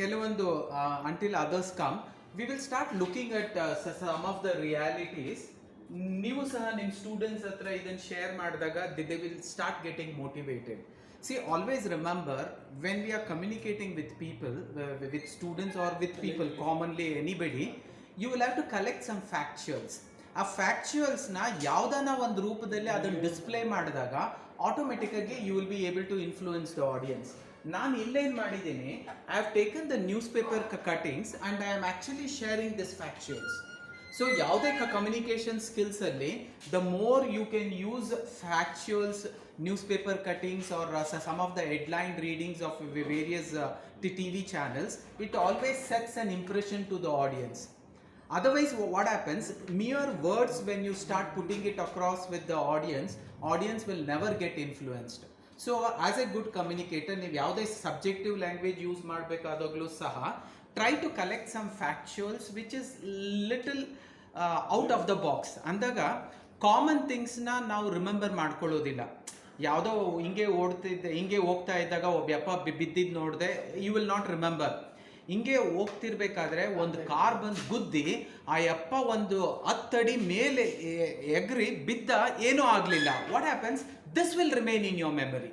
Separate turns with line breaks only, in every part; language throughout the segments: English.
ಕೆಲವೊಂದು until others come, we will start looking at some of the realities. ನೀವು ಸಹ ನಿಮ್ಮ ಸ್ಟೂಡೆಂಟ್ಸ್ ಹತ್ರ ಇದನ್ನು ಶೇರ್ ಮಾಡಿದಾಗ they will start getting motivated. See, always remember, when we are communicating with people, with students or with people, commonly anybody, you will have to collect some factuals. ಆ ಫ್ಯಾಕ್ಚುಯಲ್ಸ್ನ ಯಾವುದನ್ನ ಒಂದು ರೂಪದಲ್ಲಿ ಅದನ್ನು ಡಿಸ್ಪ್ಲೇ ಮಾಡಿದಾಗ ಆಟೋಮೆಟಿಕ್ಕಾಗಿ you will be able to influence the audience. ನಾನು ಇಲ್ಲೇನು ಮಾಡಿದ್ದೀನಿ, I have taken the newspaper cuttings and I am actually sharing this factuals. So ಯಾವುದೇ ಕಮ್ಯುನಿಕೇಷನ್ ಸ್ಕಿಲ್ಸಲ್ಲಿ the more you can use factuals, newspaper cuttings or some of the headline readings of various TV channels, it always sets an impression to the audience. Otherwise what happens, mere words, when you start putting it across with the audience will never get influenced. So as a good communicator, ನೀವು ಯಾವುದೇ subjective language use ಮಾಡಬೇಕಾದಾಗಲೂ ಸಹ try to collect some factuals which is little out of the box. ಅಂದಾಗ common ಥಿಂಗ್ಸ್ನ ನಾವು remember ಮಾಡ್ಕೊಳ್ಳೋದಿಲ್ಲ. ಯಾವುದೋ ಹಿಂಗೆ ಹೋಗ್ತಾ ಇದ್ದಾಗ ಒಬ್ಬ ಬಿದ್ದಿದ್ದು ನೋಡಿದೆ, ಯು ವಿಲ್ ನಾಟ್ ರಿಮೆಂಬರ್. ಹಿಂಗೆ ಹೋಗ್ತಿರ್ಬೇಕಾದ್ರೆ ಒಂದು ಕಾರ್ ಬಂದು ಗುದ್ದಿ ಆ ಯಪ್ಪ ಒಂದು 10 ಅಡಿ ಮೇಲೆ ಎಗ್ರಿ ಬಿದ್ದ, ಏನೂ ಆಗಲಿಲ್ಲ. What happens, this will remain in your memory.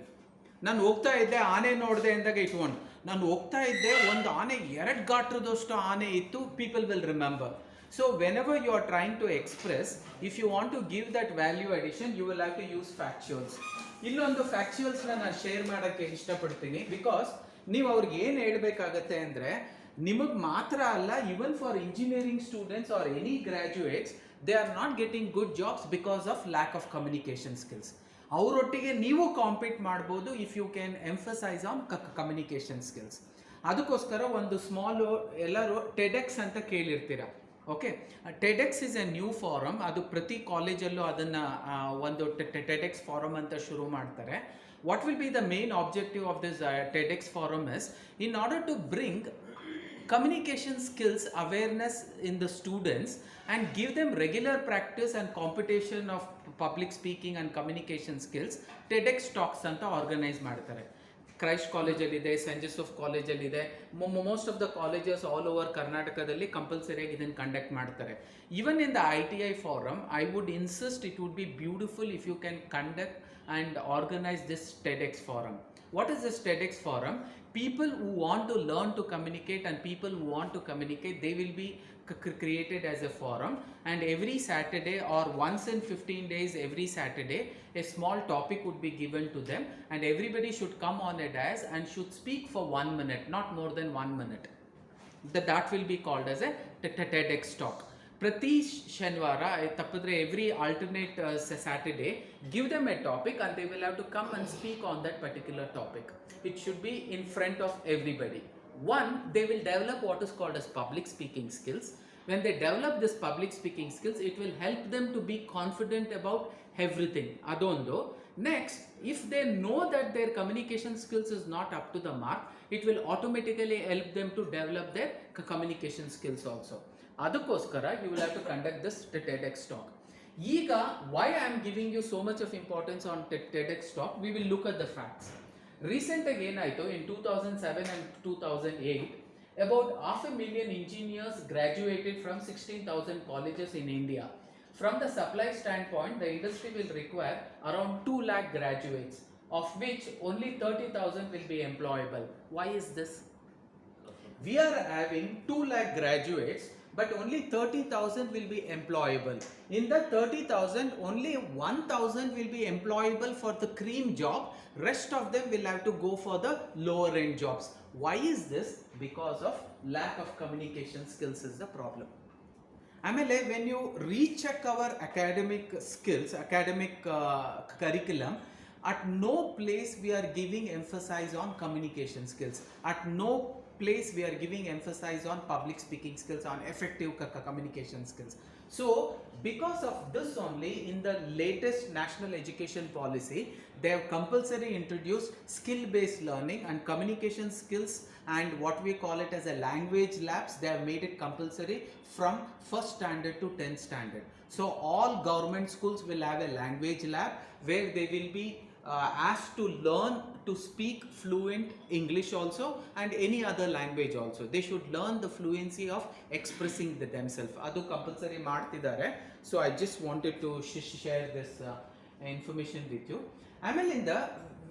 ನಾನು ಹೋಗ್ತಾ ಇದ್ದೆ, ಆನೆ ನೋಡಿದೆ ಅಂದಾಗ ಇಟ್ಕೊಂಡು, ನಾನು ಹೋಗ್ತಾ ಇದ್ದೆ, ಒಂದು ಆನೆ 2 ಗಾತ್ರದಷ್ಟು ಆನೆ ಇತ್ತು, people will remember. So whenever you are trying to express, if you want to give that value addition, you will have to use factuals. ಇಲ್ಲೊಂದು ಫ್ಯಾಕ್ಚುಯಲ್ಸ್ನ ನಾನು ಶೇರ್ ಮಾಡೋಕ್ಕೆ ಇಷ್ಟಪಡ್ತೀನಿ, ಬಿಕಾಸ್ ನೀವು ಅವ್ರಿಗೆ ಏನು ಹೇಳಬೇಕಾಗತ್ತೆ ಅಂದರೆ, ನಿಮಗೆ ಮಾತ್ರ ಅಲ್ಲ, even for engineering students or any graduates, they are not getting good jobs because of lack of communication skills. ಅವರೊಟ್ಟಿಗೆ ನೀವು ಕಾಂಪೀಟ್ ಮಾಡ್ಬೋದು if you can emphasise on communication skills. ಅದಕ್ಕೋಸ್ಕರ ಒಂದು ಸ್ಮಾಲ್, ಎಲ್ಲರೂ ಟೆಡೆಕ್ಸ್ ಅಂತ ಕೇಳಿರ್ತೀರ. Okay, TEDx is a new forum. ಅದು ಪ್ರತಿ ಕಾಲೇಜಲ್ಲೂ ಅದನ್ನು ಒಂದು ಟೆಡೆಕ್ಸ್ ಫಾರಮ್ ಅಂತ ಶುರು ಮಾಡ್ತಾರೆ. What will be the main objective of this TEDx forum is, in order to bring communication skills awareness in the students and give them regular practice and competition of public speaking and communication skills, TEDx talks anta organize ಮಾಡ್ತಾರೆ. Christ ಕಾಲೇಜಲ್ಲಿದೆ, saint Joseph ಕಾಲೇಜಲ್ಲಿದೆ, most of the colleges all over ಕರ್ನಾಟಕದಲ್ಲಿ ಕಂಪಲ್ಸರಿಯಾಗಿ ಇದನ್ನು conduct ಮಾಡ್ತಾರೆ. Even in the ITI forum, I would insist it would be beautiful if you can conduct and organise this TEDx forum. What is this TEDx forum? People who want to learn to communicate and people who want to communicate, they will be created as a forum, and every Saturday or once in 15 days every Saturday a small topic would be given to them, and everybody should come on a dais and should speak for 1 minute, not more than 1 minute. That will be called as a TEDx talk. ಪ್ರತಿ ಶನಿವಾರ ತಪ್ಪಿದ್ರೆ every alternate Saturday, give them a topic and they will have to come and speak on that particular topic. It should be in front of everybody. One, they will develop what is called as public speaking skills. When they develop this public speaking skills, it will help them to be confident about everything. Adondu. Next, if they know that their communication skills is not up to the mark, it will automatically help them to develop their communication skills also. ಅದಕ್ಕೋಸ್ಕರ you will have to conduct this TEDx talk. ಈಗ why I am giving you so much of importance on TEDx talk, we will look at the facts. ರೀಸೆಂಟಾಗಿ ಏನಾಯಿತು, in 2007 and 2008, about 500,000 engineers graduated from 16,000 colleges in India. From the supply standpoint, the industry will require around 2 lakh graduates, of which only 30,000 will be employable. Why is this? We are having 2 lakh graduates, but only 30,000 will be employable. In the 30,000, only 1,000 will be employable for the cream job. Rest of them will have to go for the lower end jobs. Why is this? Because of lack of communication skills is the problem. ಆಮೇಲೆ when you recheck our academic skills, academic curriculum, at no place we are giving emphasis on communication skills. At no place we are giving emphasis on public speaking skills, on effective communication skills. So because of this only, in the latest national education policy, they have compulsory introduced skill based learning and communication skills, and what we call it as a language labs. They have made it compulsory from 1st standard to 10th standard. So all government schools will have a language lab where they will be asked to learn to speak fluent English also and any other language also. They should learn the fluency of expressing themselves. Adu compulsory ಮಾಡ್ತಿದ್ದಾರೆ. So I just wanted to share this information with you. ಆಮೇಲಿಂದ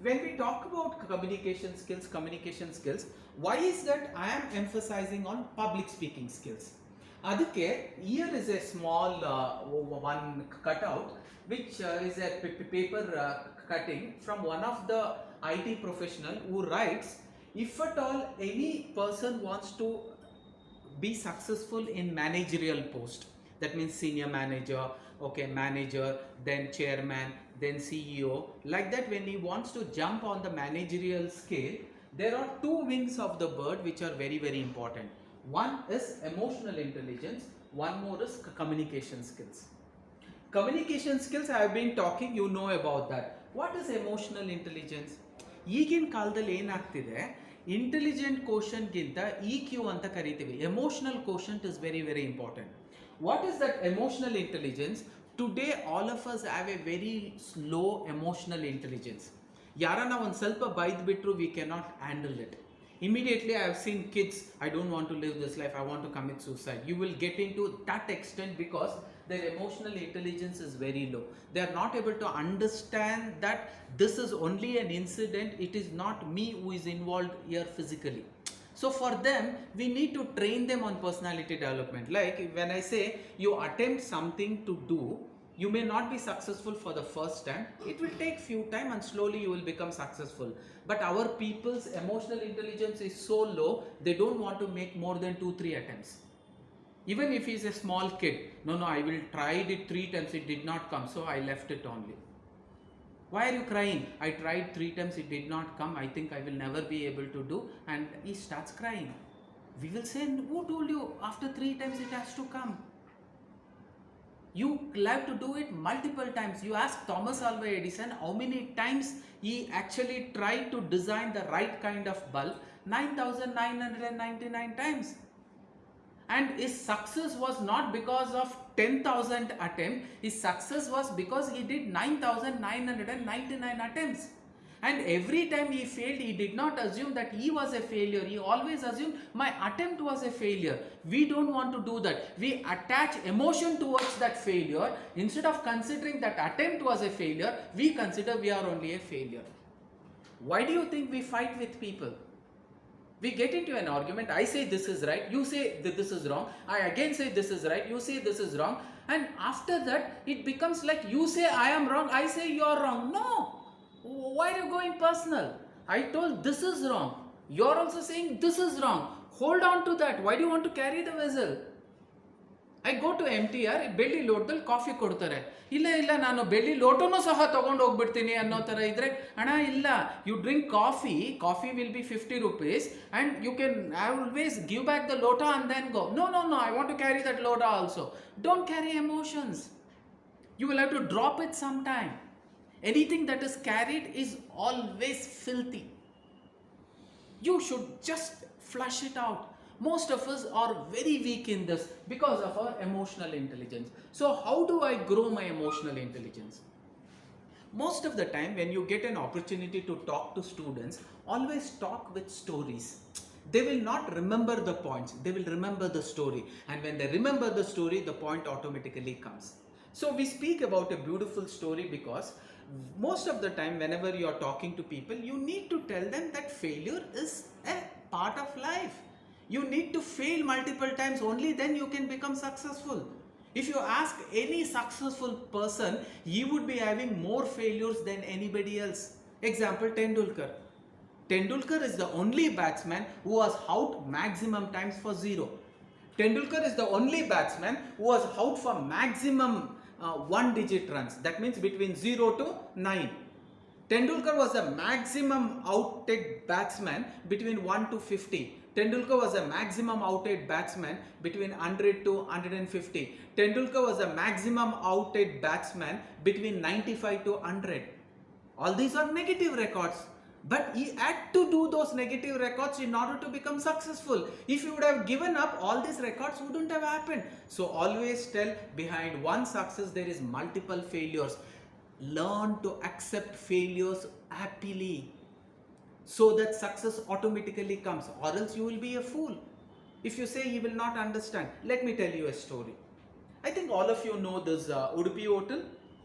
when we talk about communication skills, why is that I am emphasizing on public speaking skills? ಅದಕ್ಕೆ here is a small one cutout which is a paper cutting from one of the IT professional who writes, if at all any person wants to be successful in managerial post, that means senior manager, okay, manager, then chairman, then CEO, like that, when he wants to jump on the managerial scale, there are two wings of the bird which are very, very important. One is emotional intelligence, one more is communication skills. Communication skills I have been talking, you know about that. What is emotional intelligence? ಈಗಿನ ಕಾಲದಲ್ಲಿ ಏನಾಗ್ತಿದೆ, intelligent question ಗಿಂತ EQ ಅಂತ ಕರಿತೀವಿ. Emotional quotient is very very important. What is that emotional intelligence? Today all of us have A very slow emotional intelligence. ಯಾರನ್ನ ಒಂದು ಸ್ವಲ್ಪ ಬೈದು ಬಿಟ್ಟರು we cannot handle it. Immediately I have seen kids, I don't want to live this life, I want to commit suicide. You will get into that extent because their emotional intelligence is very low. They are not able to understand that this is only an incident, it is not me who is involved here physically. So for them, we need to train them on personality development. Like when I say you attempt something to do, you may not be successful for the first time. It will take few time and slowly you will become successful. But our people's emotional intelligence is so low, they don't want to make more than 2-3 attempts. Even if he is a small kid, no, I will tried it 3 times, it did not come, so I left it only. Why are you crying? I tried 3 times, it did not come, I think I will never be able to do, and he starts crying. We will say, who told you? After 3 times it has to come. You have to do it multiple times. You ask Thomas Alva Edison how many times he actually tried to design the right kind of bulb. 9,999 times. And his success was not because of 10,000 attempts. His success was because he did 9,999 attempts. And every time he failed, he did not assume that he was a failure. He always assumed my attempt was a failure. We don't want to do that. We attach emotion towards that failure. Instead of considering that attempt was a failure, we consider we are only a failure. Why do you think we fight with people? We get into an argument. I say this is right, you say that this is wrong. I again say this is right, you say this is wrong. And after that, it becomes like you say I am wrong, I say you are wrong. No. Why are you going personal? I told this is wrong. You are also saying this is wrong. Hold on to that. Why do you want to carry the vessel? I go to MTR, ಬೆಳ್ಳಿ ಲೋಟದಲ್ಲಿ coffee ಕೊಡ್ತಾರೆ. ಇಲ್ಲ ನಾನು ಬೆಳ್ಳಿ ಲೋಟನೂ ಸಹ ತಗೊಂಡು ಹೋಗ್ಬಿಡ್ತೀನಿ ಅನ್ನೋ ಥರ ಇದ್ರೆ, ಅಣ್ಣ ಇಲ್ಲ, you drink coffee will be 50 rupees and you can always give back the lota and then go. No, I want to carry that lota also. Don't carry emotions. You will have to drop it sometime. Anything that is carried is always filthy. You should just flush it out. Most of us are very weak in this because of our emotional intelligence. So how do I grow my emotional intelligence? Most of the time when you get an opportunity to talk to students, always talk with stories. They will not remember the points, they will remember the story. And when they remember the story, the point automatically comes. So we speak about a beautiful story because most of the time whenever you are talking to people, you need to tell them that failure is a part of life. You need to fail multiple times, only then you can become successful. If you ask any successful person, he would be having more failures than anybody else. Example, Tendulkar is the only batsman who was out maximum times for 0. Tendulkar is the only batsman who was out for maximum 1-digit runs. That means between 0 to 9. Tendulkar was the maximum outed batsman between 1 to 50. Tendulkar was a maximum outed batsman between 100 to 150. Tendulkar was a maximum outed batsman between 95 to 100. All these are negative records. But he had to do those negative records in order to become successful. If he would have given up, all these records wouldn't have happened. So always tell, behind one success there is multiple failures. Learn to accept failures happily. so that success automatically comes, or else you will be a fool if you say you will not understand. Let me tell you a story. I think all of you know this Udupi hotel.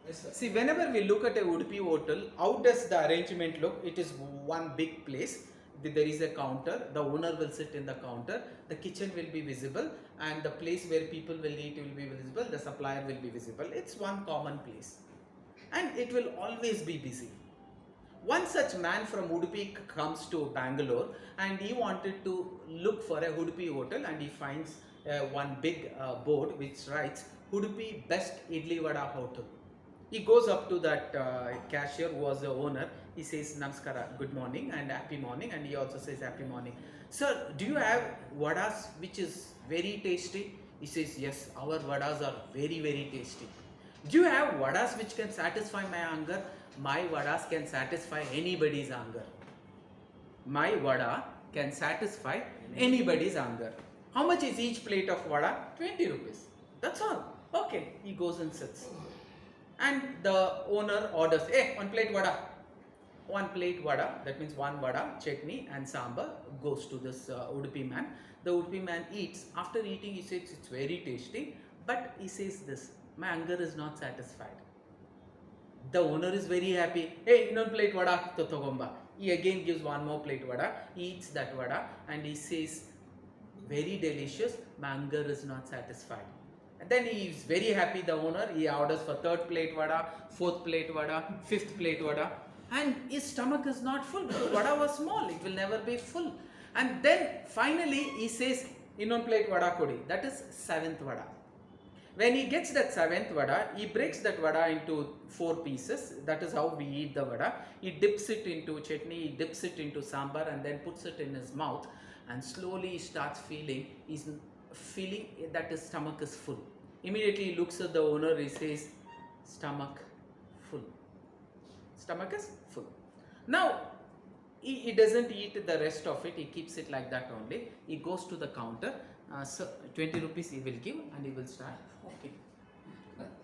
Yes, sir.
See, whenever we look at a Udupi hotel, how does the arrangement look? It is one big place. There is a counter. The owner will sit in the counter. The kitchen will be visible, and the place where people will eat will be visible. The supplier will be visible. It's one common place, and it will always be busy. One such man from Udupi comes to Bangalore, and he wanted to look for a Udupi hotel, and he finds one big board which writes Udupi Best Idli Vada Hotel. He goes up to that cashier who was the owner. He says, Namaskara, good morning and happy morning. And he also says, happy morning. Sir, do you have vadas which is very tasty? He says, yes, our vadas are very, very tasty. Do you have vadas which can satisfy my hunger? My vadas can satisfy anybody's hunger. My vada can satisfy anybody's hunger. How much is each plate of vada? 20 rupees. That's all. Okay, he goes and sits. And the owner orders, hey, one plate vada. One plate vada, that means one vada, chutney and sambar goes to this Udupi man. The Udupi man eats. After eating, he says it's very tasty, but he says this, my hunger is not satisfied. The owner is very happy. Hey, one plate vada to togomba. He again gives one more plate vada. He eats that vada and he says, very delicious, my hunger is not satisfied. And then he is very happy, the owner. He orders for third plate vada, fourth plate vada, fifth plate vada. And his stomach is not full because vada was small. It will never be full. And then finally he says, one plate vada kodi. That is seventh vada. When he gets that seventh vada, he breaks that vada into 4 pieces. That is how we eat the vada. He dips it into chutney, he dips it into sambar and then puts it in his mouth. And slowly he starts feeling that his stomach is full. Immediately he looks at the owner, he says, stomach full. Stomach is full. Now, he doesn't eat the rest of it, he keeps it like that only. He goes to the counter, so 20 rupees he will give and he will start. Okay.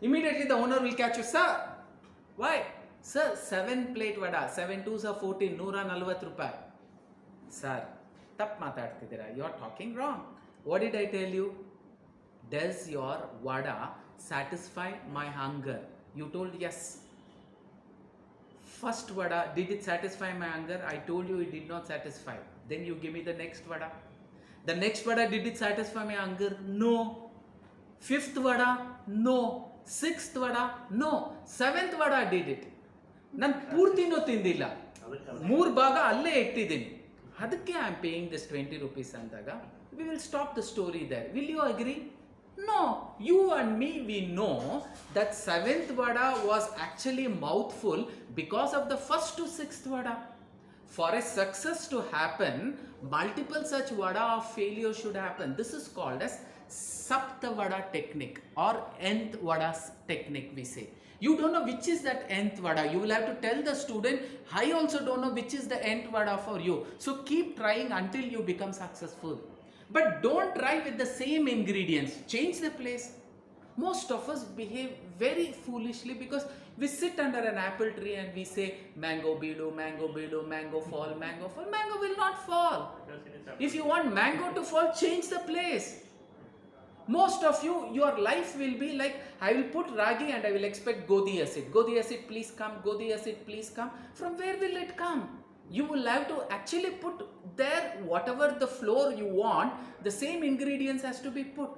Immediately the owner will catch you, sir. Why? Sir, 7 plate vada, 7 2s are 14, 140 rupai. Sir, tap matadtidira, you are talking wrong. What did I tell you? Does your vada satisfy my hunger? You told yes. First vada, did it satisfy my hunger? I told you it did not satisfy. Then you give me the next vada. The next vada, did it satisfy my hunger? No. Fifth vada? No. Sixth vada? No. Seventh vada did it. Nan purtino tindilla. 3 ಭಾಗ ಅಲ್ಲೇ ಇಟ್ಟಿದ್ದೀನಿ. ಅದಕ್ಕೆ I am paying this 20 rupees ಅಂದಾಗ we will stop the story there. Will you agree? No. You and me, we know that 7th vada was actually mouthful because of the first to 6th vada. For a success to happen, multiple such vada of failure should happen. This is called as Sapta vada technique or nth vada technique, we say. You don't know which is that nth vada. You will have to tell the student, I also don't know which is the nth vada for you. So keep trying until you become successful. But don't try with the same ingredients. Change the place. Most of us behave very foolishly because we sit under an apple tree and we say, mango beedu, mango beedu, mango fall, mango fall. Mango will not fall. If you want mango to fall, change the place. Most of you, your life will be like, I will put ragi and I will expect Godi acid. Godi acid, please come. Godi acid, please come. From where will it come? You will have to actually put there whatever the flour you want, the same ingredients has to be put.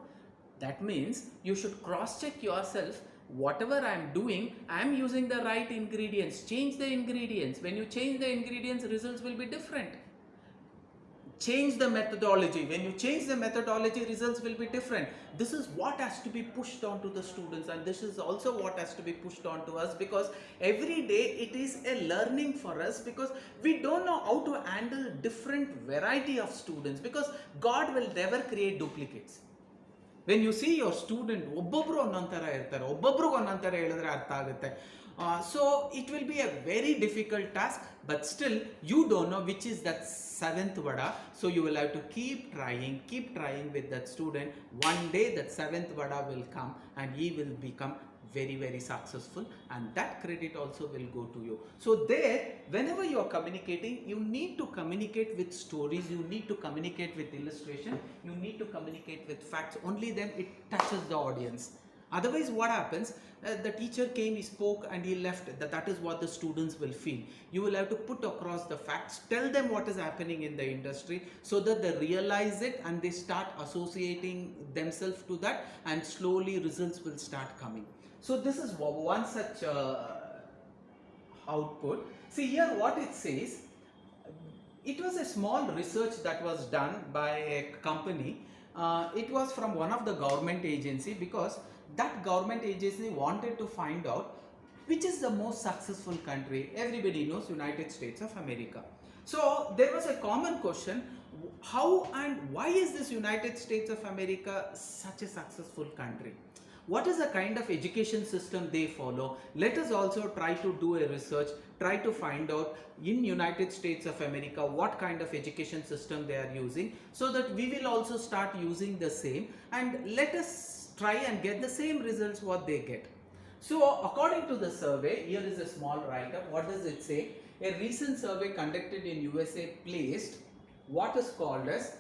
That means you should cross check yourself. Whatever I am doing, I am using the right ingredients. Change the ingredients. When you change the ingredients, results will be different. Change the methodology. When you change the methodology, results will be different. This is what has to be pushed on to the students, and this is also what has to be pushed on to us, because every day it is a learning for us, because we don't know how to handle different variety of students, because God will never create duplicates. When you see your student, ಒಬ್ಬೊಬ್ರು ಒಂದೊಂದು ಥರ ಇರ್ತಾರೆ, ಒಬ್ಬೊಬ್ರಿಗೆ ಒಂದೊಂದು ಥರ ಹೇಳಿದ್ರೆ ಅರ್ಥ ಆಗುತ್ತೆ. So it will be a very difficult task, but still you don't know which is that 7th vada. So you will have to keep trying with that student. One day that 7th vada will come and he will become very, very successful, and that credit also will go to you. So there, whenever you are communicating, you need to communicate with stories, you need to communicate with illustration, you need to communicate with facts. Only then it touches the audience. Otherwise, what happens? The teacher came, he spoke, and he left. That is what the students will feel. You will have to put across the facts, tell them what is happening in the industry, so that they realize it and they start associating themselves to that, and slowly results will start coming. So this is one such output. See here what it says. It was a small research that was done by a company. It was from one of the government agency, because that government agency wanted to find out which is the most successful country. Everybody knows United States of America. So there was a common question, how and why is this United States of America such a successful country? What is the kind of education system they follow? Let us also try to do a research, try to find out in United States of America what kind of education system they are using, so that we will also start using the same, and let us try and get the same results what they get. So according to the survey, here is a small write-up. What does it say? A recent survey conducted in USA placed what is called as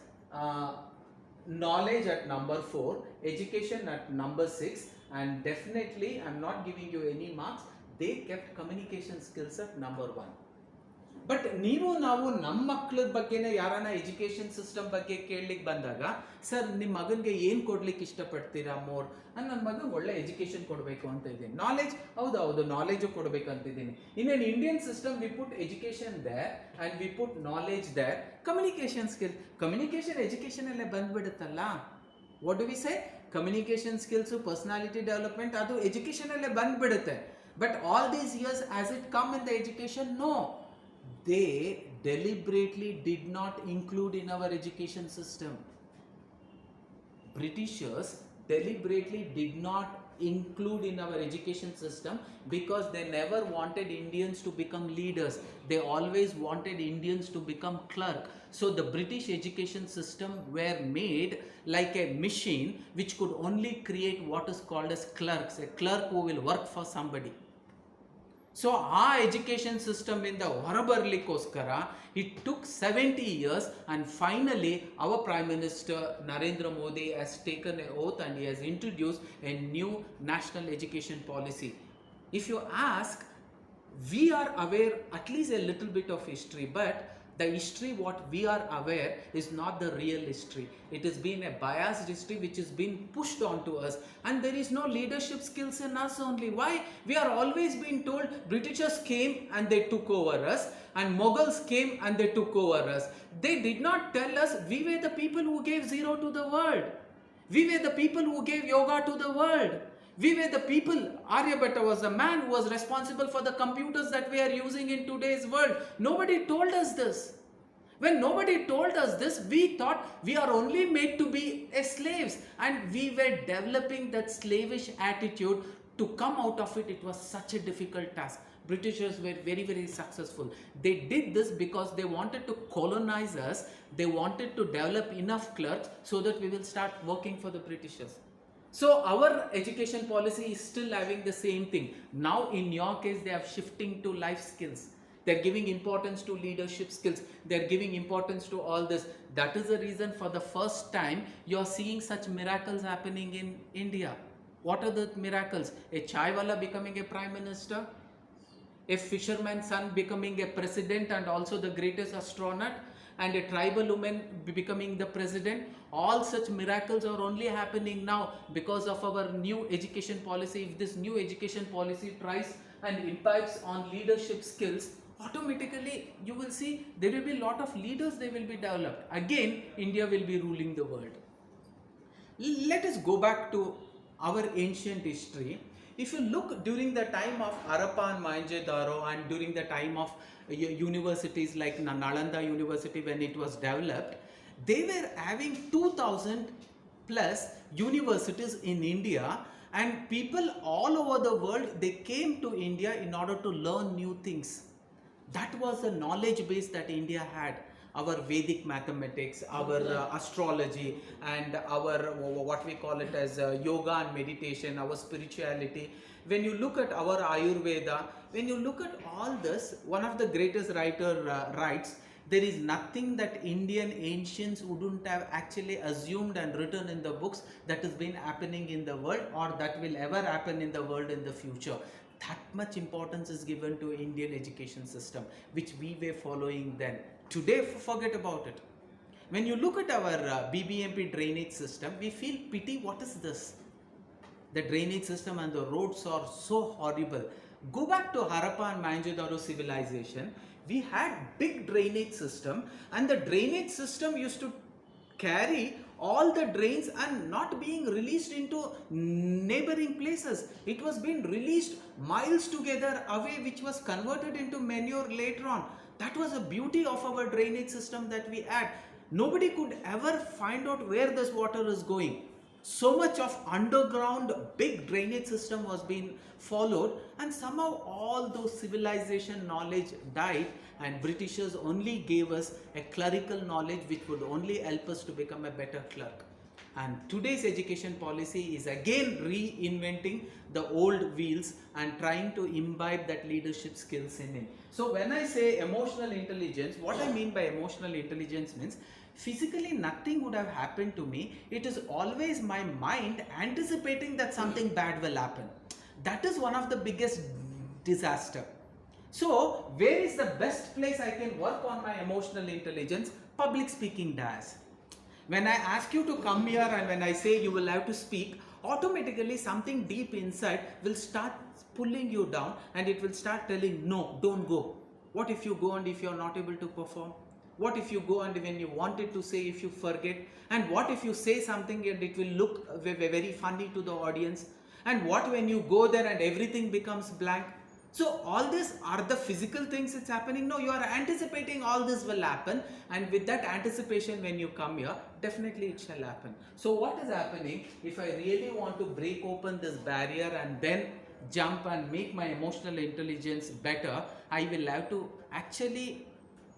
knowledge at number 4, education at number 6, and definitely I'm not giving you any marks, they kept communication skills at number 1. But ನೀವು ನಾವು ನಮ್ಮ ಮಕ್ಕಳ ಬಗ್ಗೆನೇ ಯಾರನ್ನ education system ಬಗ್ಗೆ ಕೇಳಲಿಕ್ಕೆ ಬಂದಾಗ, sir ನಿಮ್ಮ ಮಗನಿಗೆ ಏನು ಕೊಡ್ಲಿಕ್ಕೆ ಇಷ್ಟಪಡ್ತೀರಾ ಮೋರ್? ನನ್ನ ಮಗನಿಗೆ ಒಳ್ಳೆ ಎಜುಕೇಷನ್ ಕೊಡಬೇಕು ಅಂತ ಇದ್ದೀನಿ. ನಾಲೆಜ್, ಹೌದು ನಾಲೆಜು ಕೊಡಬೇಕಂತಿದ್ದೀನಿ. ಇನ್ನೇನು Indian system we put education there and we put knowledge there. Communication skill, communication education ಅಲ್ಲೇ ಬಂದ್ಬಿಡುತ್ತಲ್ಲ. What do we say? Communication skills, personality development, ಅದು ಎಜುಕೇಷನ್ ಅಲ್ಲೇ ಬಂದ್ಬಿಡುತ್ತೆ. But all these years as it come in the education, no. They deliberately did not include in our education system. Britishers deliberately did not include in our education system because they never wanted Indians to become leaders. They always wanted Indians to become clerk. So the British education system were made like a machine which could only create what is called as clerks, a clerk who will work for somebody. So ಆ education system ಇಂದ ಹೊರಬರಲಿಕ್ಕೋಸ್ಕರ it took 70 years, and finally our Prime Minister Narendra Modi has taken an oath and he has introduced a new national education policy. If you ask, we are aware at least a little bit of history, but the history what we are aware is not the real history. It has been a biased history which has been pushed onto us, and there is no leadership skills in us only. Why? We are always being told Britishers came and they took over us, and Mughals came and they took over us. They did not tell us we were the people who gave zero to the world. We were the people who gave yoga to the world. We were the people. Aryabhatta was the man who was responsible for the computers that we are using in today's world. Nobody told us this. When nobody told us this, we thought we are only made to be slaves, and we were developing that slavish attitude. To come out of it, it was such a difficult task. Britishers were very, very successful. They did this because they wanted to colonize us. They wanted to develop enough clerks so that we will start working for the Britishers. So our education policy is still having the same thing. Now in your case, they are shifting to life skills. They are giving importance to leadership skills. They are giving importance to all this. That is the reason for the first time you are seeing such miracles happening in India. What are the miracles? A chai wala becoming a prime minister, a fisherman's son becoming a president and also the greatest astronaut, and a tribal woman becoming the president. All such miracles are only happening now because of our new education policy. If this new education policy tries and impacts on leadership skills, automatically you will see there will be a lot of leaders, they will be developed. Again, India will be ruling the world. Let us go back to our ancient history. If you look during the time of Harappa and Mohenjo-daro, and during the time of universities like Nalanda University when it was developed, they were having 2000 plus universities in India, and people all over the world, they came to India in order to learn new things. That was the knowledge base that India had. our Vedic mathematics, our astrology, and our what we call it as yoga and meditation, our spirituality. When you look at our Ayurveda, when you look at all this, one of the greatest writer writes, there is nothing that Indian ancients wouldn't have actually assumed and written in the books that has been happening in the world or that will ever happen in the world in the future. That much importance is given to Indian education system, which we were following then. Today, forget about it. When you look at our BBMP drainage system, we feel pity. What is this? The drainage system and the roads are so horrible. Go back to Harappa and Mohenjo-daro civilization. We had big drainage system, and the drainage system used to carry all the drains and not being released into neighboring places. It was being released miles together away, which was converted into manure later on. That was the beauty of our drainage system that we had. Nobody could ever find out where this water is going. So much of underground big drainage system was being followed, and somehow all those civilization knowledge died, and Britishers only gave us a clerical knowledge which would only help us to become a better clerk. And today's education policy is again reinventing the old wheels and trying to imbibe that leadership skills in it. So when I say emotional intelligence, what I mean by emotional intelligence means physically nothing would have happened to me. It is always my mind anticipating that something bad will happen. That is one of the biggest disaster. So where is the best place I can work on my emotional intelligence? Public speaking dais. When I ask you to come here and when I say you will have to speak, automatically something deep inside will start pulling you down, and it will start telling, no, don't go. What if you go and if you are not able to perform? What if you go and when you wanted to say, if you forget? And what if you say something and it will look very funny to the audience? And what when you go there and everything becomes blank? So all these are the physical things that's happening. No, you are anticipating all this will happen, and with that anticipation when you come here, definitely it shall happen. So what is happening, if I really want to break open this barrier and then jump and make my emotional intelligence better, I will have to actually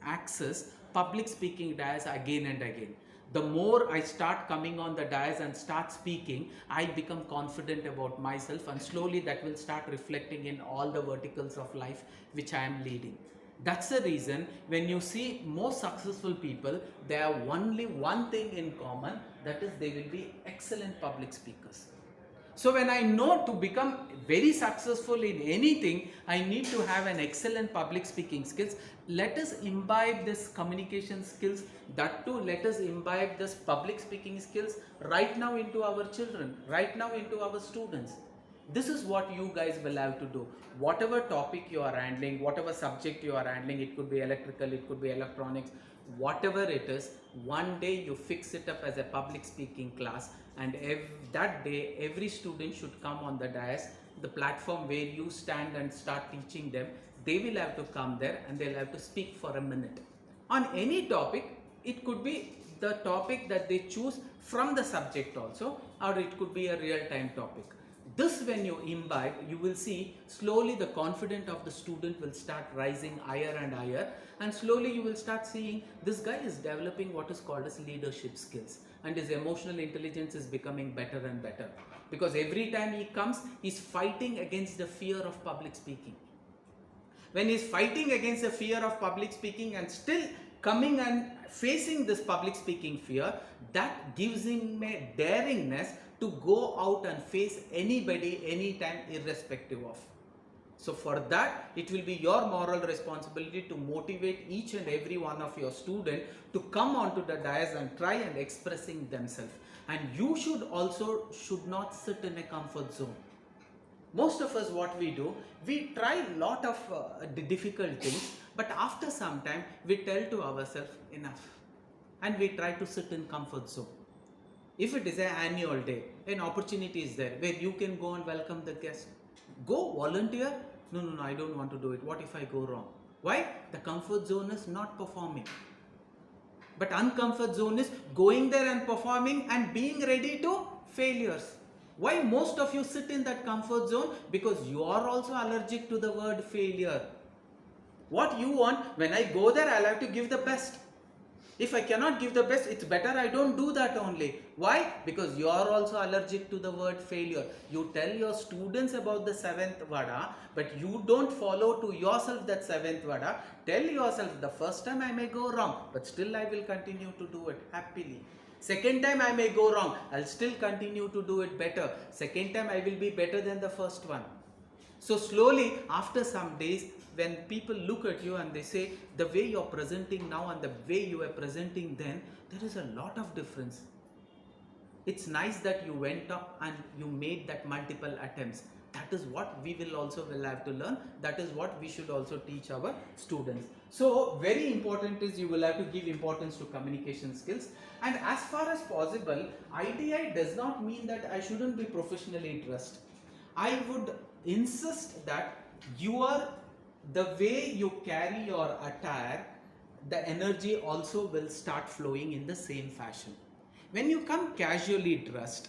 access public speaking dais again and again. The more I start coming on the dais and start speaking, I become confident about myself, and slowly that will start reflecting in all the verticals of life which I am leading. That's the reason when you see most successful people, they have only one thing in common, that is they will be excellent public speakers. So when I know to become very successful in anything, I need to have an excellent public speaking skills. Let us imbibe this communication skills. That too, let us imbibe this public speaking skills right now into our children, right now into our students. This is what you guys will have to do. Whatever topic you are handling, whatever subject you are handling, it could be electrical, it could be electronics, whatever it is, one day you fix it up as a public speaking class, and that day every student should come on the dais, the platform where you stand and start teaching them. They will have to come there and they'll have to speak for a minute on any topic. It could be the topic that they choose from the subject also, or it could be a real-time topic. This, when you imbibe, you will see slowly the confidence of the student will start rising higher and higher, and slowly you will start seeing this guy is developing what is called as leadership skills, and his emotional intelligence is becoming better and better, because every time he comes, he's fighting against the fear of public speaking. When he's fighting against the fear of public speaking and still coming and facing this public speaking fear, that gives him a daringness to go out and face anybody, anytime, irrespective of. So for that, it will be your moral responsibility to motivate each and every one of your students to come onto the dais and try and expressing themselves. And you should not sit in a comfort zone. Most of us, what we do, we try a lot of difficult things, but after some time, we tell to ourselves, enough. And we try to sit in comfort zone. If it is an annual day, an opportunity is there where you can go and welcome the guest. Go volunteer. No, I don't want to do it. What if I go wrong? Why? The comfort zone is not performing. But uncomfort zone is going there and performing and being ready to failures. Why most of you sit in that comfort zone? Because you are also allergic to the word failure. What you want, when I go there, I'll have to give the best. If I cannot give the best, it's better I don't do that only. Why? Because you are also allergic to the word failure. You tell your students about the seventh vada, but you don't follow to yourself that seventh vada. Tell yourself, the first time I may go wrong, but still I will continue to do it happily. Second time I may go wrong, I'll still continue to do it better. Second time I will be better than the first one. So slowly, after some days, when people look at you and they say, the way you're presenting now and the way you were presenting then, there is a lot of difference. It's nice that you went up and you made that multiple attempts. That is what we will have to learn. That is what we should also teach our students. So very important is you will have to give importance to communication skills. And as far as possible, ITI does not mean that I shouldn't be professionally dressed. I would insist that the way you carry your attire, the energy also will start flowing in the same fashion. When you come casually dressed,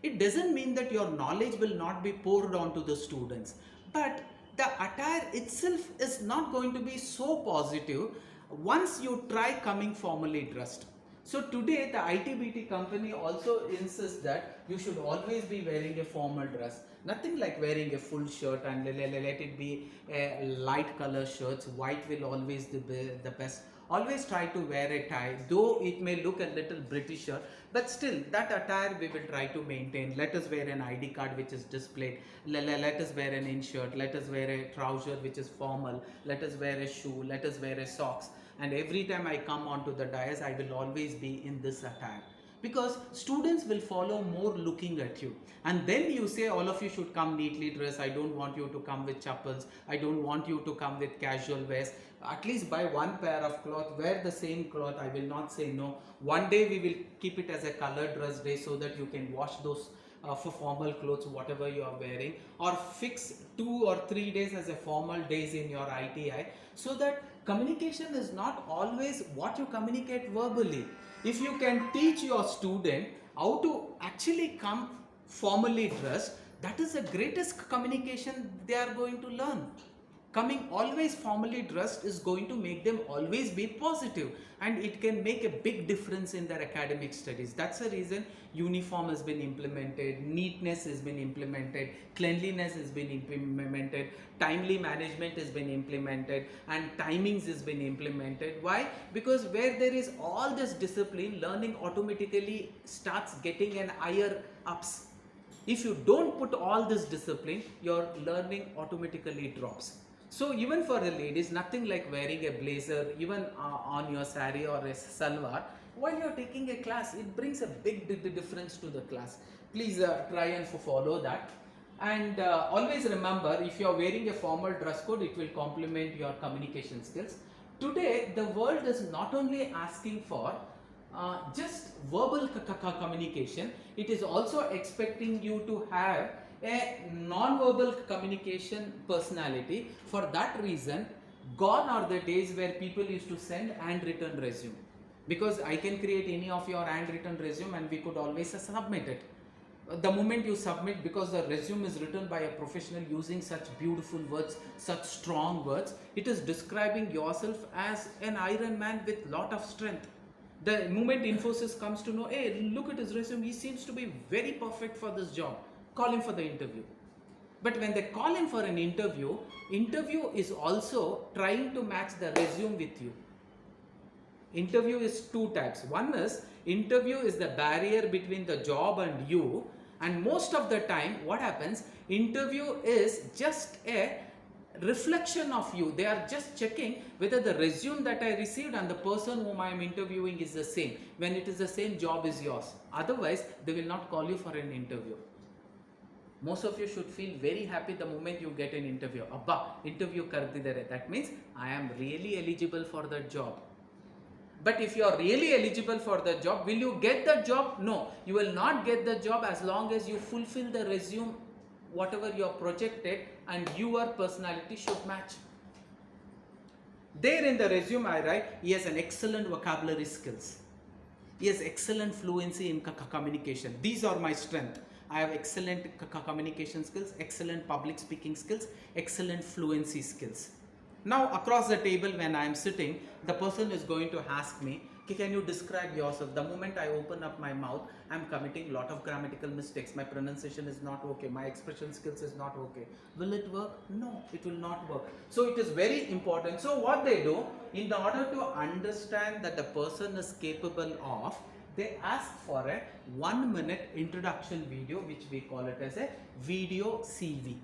it doesn't mean that your knowledge will not be poured onto the students, but the attire itself is not going to be so positive once you try coming formally dressed. So today the ITBT company also insists that you should always be wearing a formal dress. Nothing like wearing a full shirt and let it be a light color shirts. White will always be the best. Always try to wear a tie, though it may look a little Britisher, but still that attire we will try to maintain. Let us wear an ID card which is displayed. Let us wear an in-shirt. Let us wear a trouser which is formal. Let us wear a shoe. Let us wear a socks. And every time I come onto the dais, I will always be in this attire. Because students will follow more looking at you. And then you say all of you should come neatly dressed. I don't want you to come with chappals. I don't want you to come with casual wears. At least buy one pair of cloth, wear the same cloth. I will not say no. One day we will keep it as a colored dress day so that you can wash those for formal clothes, whatever you are wearing, or fix 2 or 3 days as a formal days in your ITI, so that communication is not always what you communicate verbally. If you can teach your student how to actually come formally dressed, that is the greatest communication they are going to learn. Coming always formally dressed is going to make them always be positive, and it can make a big difference in their academic studies. That's the reason uniform has been implemented, neatness has been implemented, cleanliness has been implemented, timely management has been implemented, and timings has been implemented. Why? Because where there is all this discipline, learning automatically starts getting an higher ups. If you don't put all this discipline, your learning automatically drops. So even for the ladies, nothing like wearing a blazer, even on your sari or a salwar, while you're taking a class, it brings a big difference to the class. Please try and follow that. And always remember, if you're wearing a formal dress code, it will complement your communication skills. Today, the world is not only asking for just verbal communication, it is also expecting you to have a non-verbal communication personality. For that reason, gone are the days where people used to send handwritten resume, because I can create any of your handwritten resume and we could always submit it. The moment you submit, because the resume is written by a professional using such beautiful words, such strong words, it is describing yourself as an Iron Man with lot of strength. The moment Infosys comes to know, hey, look at his resume, he seems to be very perfect for this job, call him for the interview. But when they call him for an interview is also trying to match the resume with you. Interview is two types. One is, interview is the barrier between the job and you, and most of the time what happens, interview is just a reflection of you. They are just checking whether the resume that I received and the person whom I am interviewing is the same. When it is the same, job is yours. Otherwise, they will not call you for an interview. Most of you should feel very happy the moment you get an interview. Abba, interview kar didare. That means I am really eligible for the job. But if you are really eligible for the job, will you get the job? No, you will not get the job as long as you fulfill the resume, whatever you are projected, and your personality should match. There in the resume I write, he has an excellent vocabulary skills. He has excellent fluency in communication. These are my strength. I have excellent communication skills, excellent public speaking skills, excellent fluency skills. Now across the table when I am sitting, the person is going to ask me, Can you describe yourself? The moment I open up my mouth, I'm committing a lot of grammatical mistakes. My pronunciation is not okay. My expression skills is not okay. Will it work? No, it will not work. So it is very important. So what they do, in order to understand that the person is capable of, they ask for a 1-minute introduction video, which we call it as a video CV.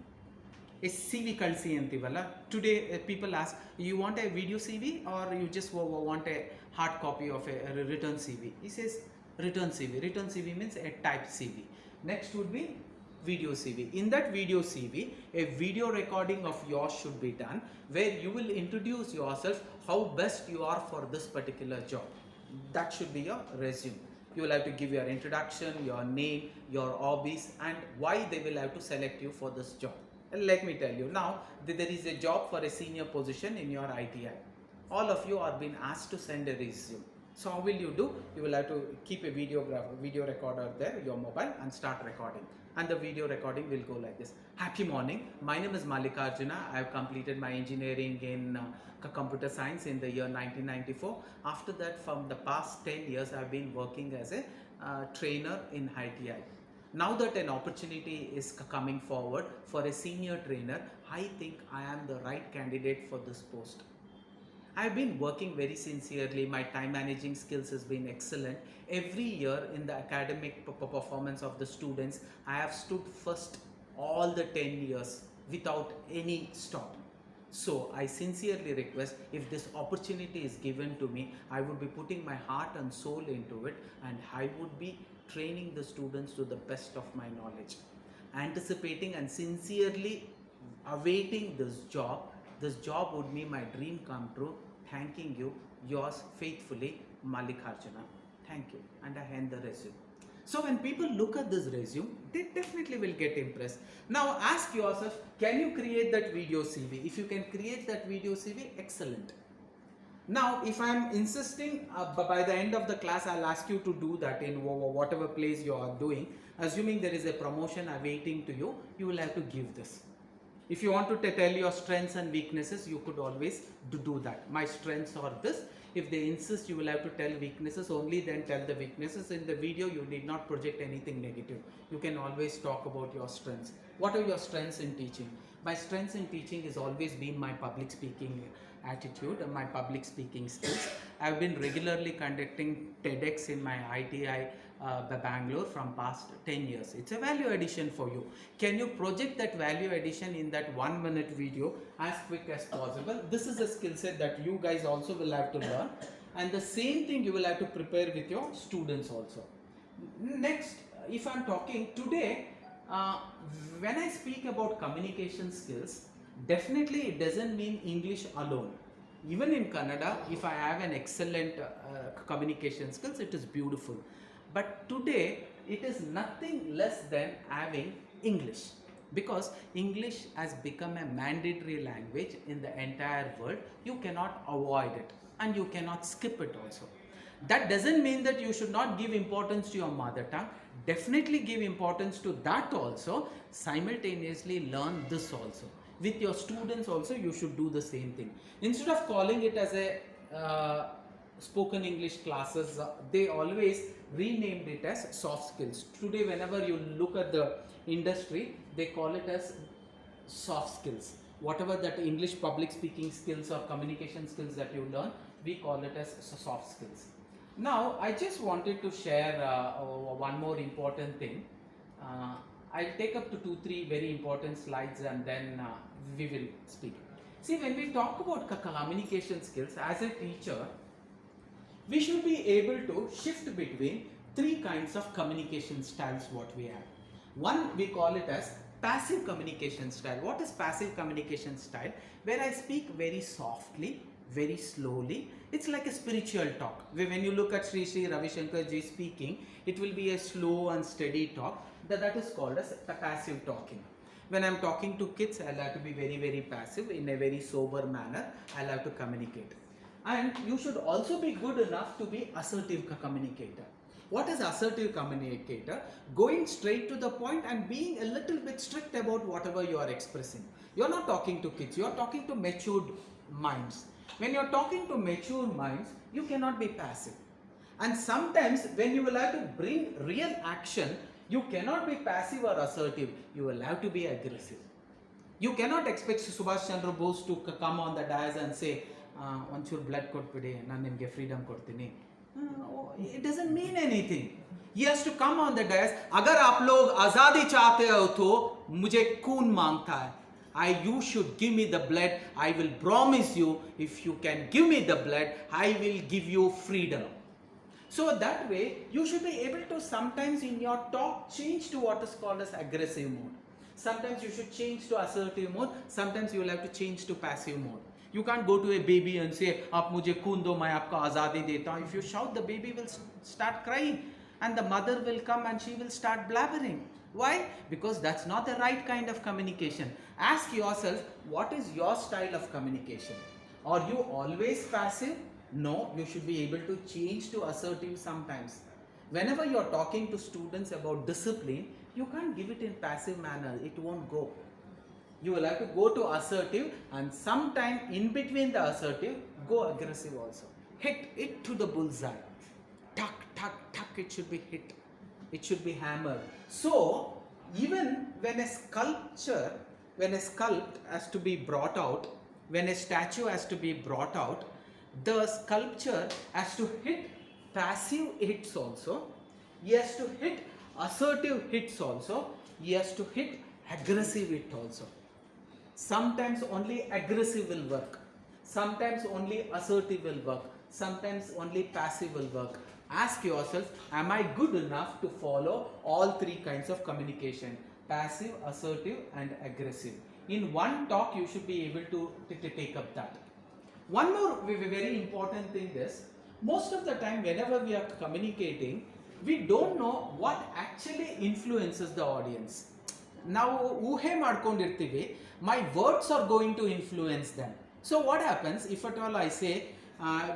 CV kalsi antivalla. Today people ask, you want a video CV or you just want a hard copy of a written CV? He says written CV. Written CV means a typed CV. Next would be video CV. In that video CV, a video recording of yours should be done, where you will introduce yourself, how best you are for this particular job. That should be your resume. You will have to give your introduction, your name, your hobbies, and why they will have to select you for this job. Let me tell you now, there is a job for a senior position in your ITI. All of you are being asked to send a resume. So how will you do? You will have to keep a video recorder there, your mobile, and start recording. And the video recording will go like this. Happy morning. My name is Mallikarjuna. I have completed my engineering in computer science in the year 1994. After that, from the past 10 years, I have been working as a trainer in ITI. Now that an opportunity is coming forward for a senior trainer, I think I am the right candidate for this post. I have been working very sincerely. My time managing skills has been excellent. Every year in the academic performance of the students, I have stood first all the 10 years without any stop. So I sincerely request, if this opportunity is given to me, I would be putting my heart and soul into it, and I would be training the students to the best of my knowledge, anticipating and sincerely awaiting this job. This job would be my dream come true. Thanking you, yours faithfully, Mallikarjuna. Thank you. And I hand the resume. So when people look at this resume, they definitely will get impressed. Now ask yourself, can you create that video CV? If you can create that video CV, excellent. Now, if I am insisting, by the end of the class, I'll ask you to do that in whatever place you are doing. Assuming there is a promotion awaiting to you, you will have to give this. If you want to tell your strengths and weaknesses, you could always do that. My strengths are this. If they insist, you will have to tell weaknesses, only then tell the weaknesses. In the video, you need not project anything negative. You can always talk about your strengths. What are your strengths in teaching? My strengths in teaching has always been my public speaking attitude and my public speaking skills. I have been regularly conducting TEDx in my ITI Bangalore from past 10 years. It's a value addition for you. Can you project that value addition in that 1-minute video as quick as possible? This is a skill set that you guys also will have to learn, and the same thing you will have to prepare with your students also. Next, if I'm talking today, when I speak about communication skills, definitely it doesn't mean English alone. Even in Kannada, if I have an excellent communication skills, it is beautiful. But today, it is nothing less than having English, because English has become a mandatory language in the entire world. You cannot avoid it, and you cannot skip it also. That doesn't mean that you should not give importance to your mother tongue. Definitely give importance to that also. Simultaneously learn this also. With your students also, you should do the same thing. Instead of calling it as a spoken English classes, they always renamed it as soft skills. Today, whenever you look at the industry, they call it as soft skills. Whatever that English public speaking skills or communication skills that you learn, we call it as soft skills. Now, I just wanted to share one more important thing. I'll take up to 2-3 very important slides, and then we will speak. See, when we talk about communication skills, as a teacher, we should be able to shift between 3 kinds of communication styles what we have. One, we call it as passive communication style. What is passive communication style? Where I speak very softly, very slowly. It's like a spiritual talk. When you look at Sri Ravi Shankar ji speaking, it will be a slow and steady talk. That is called as passive talking. When I'm talking to kids, I'll have to be very, very passive in a very sober manner. I'll have to communicate. And you should also be good enough to be assertive communicator. What is assertive communicator? Going straight to the point and being a little bit strict about whatever you are expressing. You're not talking to kids, you're talking to matured minds. When you're talking to mature minds, you cannot be passive. And sometimes when you will have to bring real action, you cannot be passive or assertive. You will have to be aggressive. You cannot expect Subhash Chandra Bose to come on the dais and say, onchur blood ಕೊಟ್ಬಿಡಿ ನಾನು ನಿಮಗೆ freedom ಕೊಡ್ತೀನಿ. It doesn't mean anything. He has to come on the dais. अगर आप लोग आज़ादी चाहते हो तो मुझे खून मांगता है. You should give me the blood. I will promise you, if you can give me the blood, I will give you freedom. So that way, you should be able to sometimes in your talk change to what is called as aggressive mode. Sometimes you should change to assertive mode. Sometimes you will have to change to passive mode. You can't go to a baby and say, "Aap mujhe khoon do, main aapko azadi deta hu." If you shout, the baby will start crying, and the mother will come and she will start blabbering. Why? Because that's not the right kind of communication. Ask yourself, what is your style of communication? Are you always passive? No, you should be able to change to assertive sometimes. Whenever you are talking to students about discipline, you can't give it in passive manner. It won't go. You will have to go to assertive, and sometime in between the assertive, go aggressive also. Hit it to the bullseye. Tuck, tuck, tuck, it should be hit. It should be hammered. So, even when a sculpt has to be brought out, when a statue has to be brought out, the sculpture has to hit passive hits also. He has to hit assertive hits also. He has to hit aggressive hit also. Sometimes only aggressive will work. Sometimes only assertive will work. Sometimes only passive will work. Ask yourself, am I good enough to follow all three kinds of communication? Passive, assertive and aggressive. In one talk, you should be able to take up that. One more very important thing is, most of the time whenever we are communicating, we don't know what actually influences the audience. ನಾವು ಊಹೆ ಮಾಡ್ಕೊಂಡಿರ್ತೀವಿ, my words are going to influence them. So what happens if at all I say,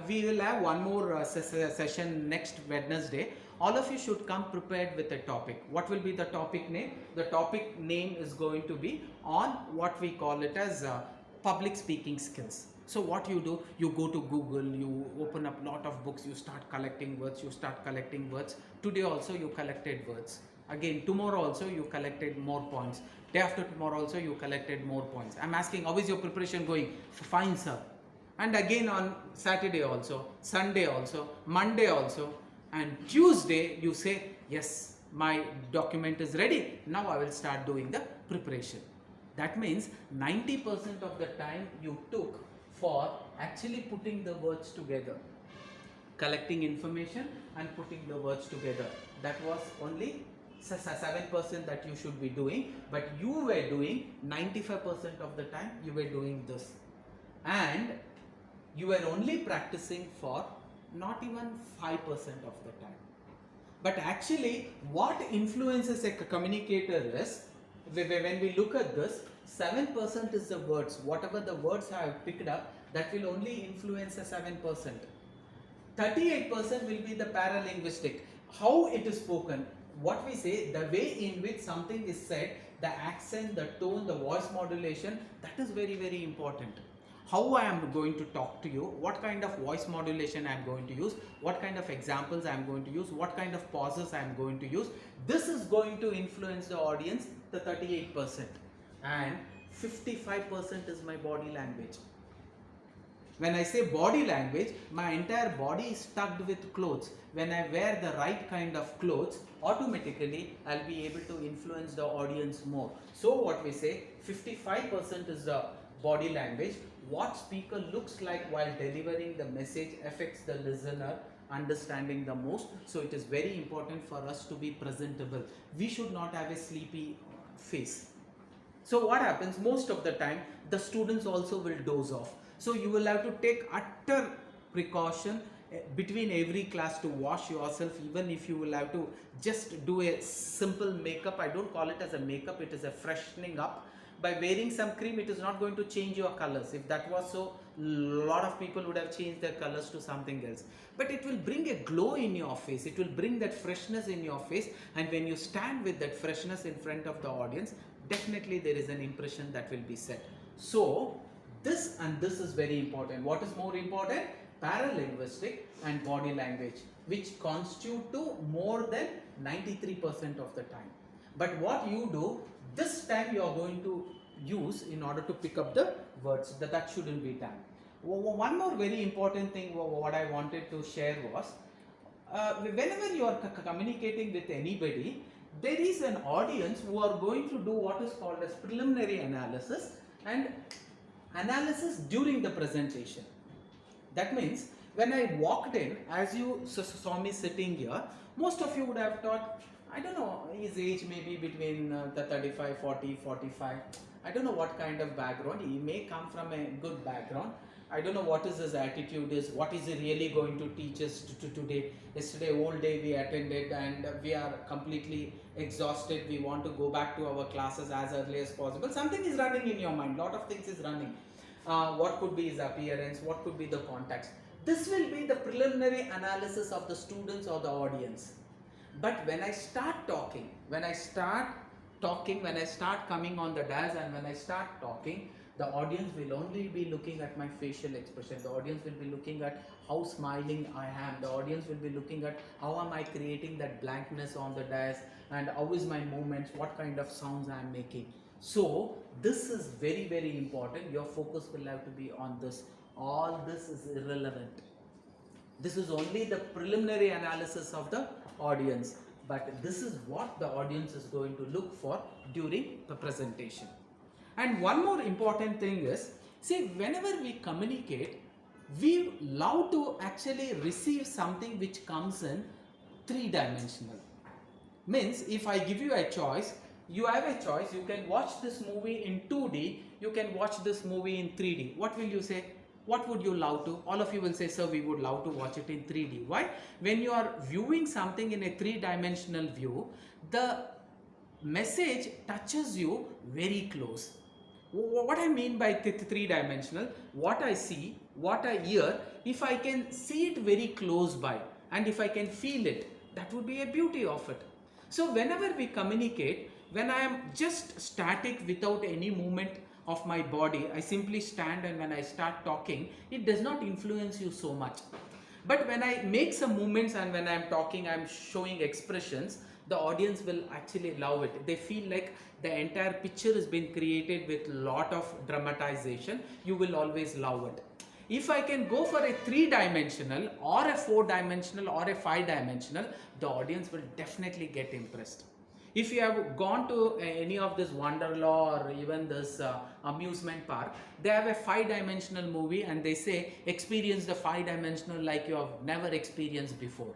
we will have one more session next Wednesday. All of you should come prepared with a topic. What will be the topic name? The topic name is going to be on what we call it as public speaking skills. So what you do, you go to Google, you open up lot of books, you start collecting words. Today also you collected words. Again, tomorrow also you collected more points. Day after tomorrow also you collected more points. I'm asking, how is your preparation going? Fine, sir. And again on Saturday also, Sunday also, Monday also, and Tuesday you say, yes, my document is ready. Now I will start doing the preparation. That means 90% of the time you took for actually putting the words together, collecting information and putting the words together. That was only 7% that you should be doing, but you were doing 95% of the time. You were doing this, and you were only practicing for not even 5% of the time. But actually what influences a communicator is, when we look at this, 7% is the words. Whatever the words I have picked up, that will only influence a 7%. 38% will be the paralinguistic, how it is spoken, what we say, the way in which something is said, the accent, the tone, the voice modulation. That is very, very important. How I am going to talk to you, what kind of voice modulation I am going to use, what kind of examples I am going to use, what kind of pauses I am going to use. This is going to influence the audience, the 38%. And 55% is my body language. When I say body language, my entire body is tucked with clothes. When I wear the right kind of clothes, automatically I'll be able to influence the audience more. So what we say, 55% is the body language. What speaker looks like while delivering the message affects the listener understanding the most. So it is very important for us to be presentable. We should not have a sleepy face. So what happens, most of the time the students also will doze off. So you will have to take utter precaution between every class to wash yourself. Even if you will have to just do a simple makeup, I don't call it as a makeup, it is a freshening up. By wearing some cream, it is not going to change your colors. If that was so, lot of people would have changed their colors to something else. But it will bring a glow in your face, it will bring that freshness in your face, and when you stand with that freshness in front of the audience, definitely there is an impression that will be set. So this and this is very important. What is more important? Paralinguistic and body language. which constitute to more than 93% of the time. But what you do, this time you are going to use in order to pick up the words, that shouldn't be done. One more very important thing what I wanted to share was, whenever you are communicating with anybody, there is an audience who are going to do what is called as preliminary analysis and analysis during the presentation. That means when I walked in, as you saw me sitting here, most of you would have thought, I don't know, his age may be between the 35, 40, 45. I don't know what kind of background. He may come from a good background. I don't know what is his attitude is, what is he really going to teach us today. Yesterday whole day we attended and we are completely exhausted. We want to go back to our classes as early as possible. Something is running in your mind, lot of things is running. What could be his appearance, what could be the context. This will be the preliminary analysis of the students or the audience. But when I start talking, when I start coming on the dais and when I start talking, the audience will only be looking at my facial expression. The audience will be looking at how smiling I am. The audience will be looking at how am I creating that blankness on the dais and how is my movements, what kind of sounds I am making. So this is very, very important. Your focus will have to be on this. All this is irrelevant. This is only the preliminary analysis of the audience. But this is what the audience is going to look for during the presentation. And one more important thing is, see, whenever we communicate, we love to actually receive something which comes in three-dimensional. Means, if I give you a choice, you have a choice. You can watch this movie in 2D, you can watch this movie in 3D. What will you say? What would you love to? All of you will say, sir, we would love to watch it in 3D. Why? When you are viewing something in a three-dimensional view, the message touches you very close. What I mean by three-dimensional, what I see, what I hear, if I can see it very close by and if I can feel it, that would be a beauty of it. So whenever we communicate, when I am just static without any movement of my body, I simply stand, and when I start talking, it does not influence you so much. But when I make some movements and when I am talking, I am showing expressions, the audience will actually love it. They feel like the entire picture has been created with lot of dramatization. You will always love it. If I can go for a three-dimensional or a four-dimensional or a five-dimensional, the audience will definitely get impressed. If you have gone to any of this Wonderlaw or even this amusement park, they have a five-dimensional movie and they say, experience the five-dimensional like you have never experienced before.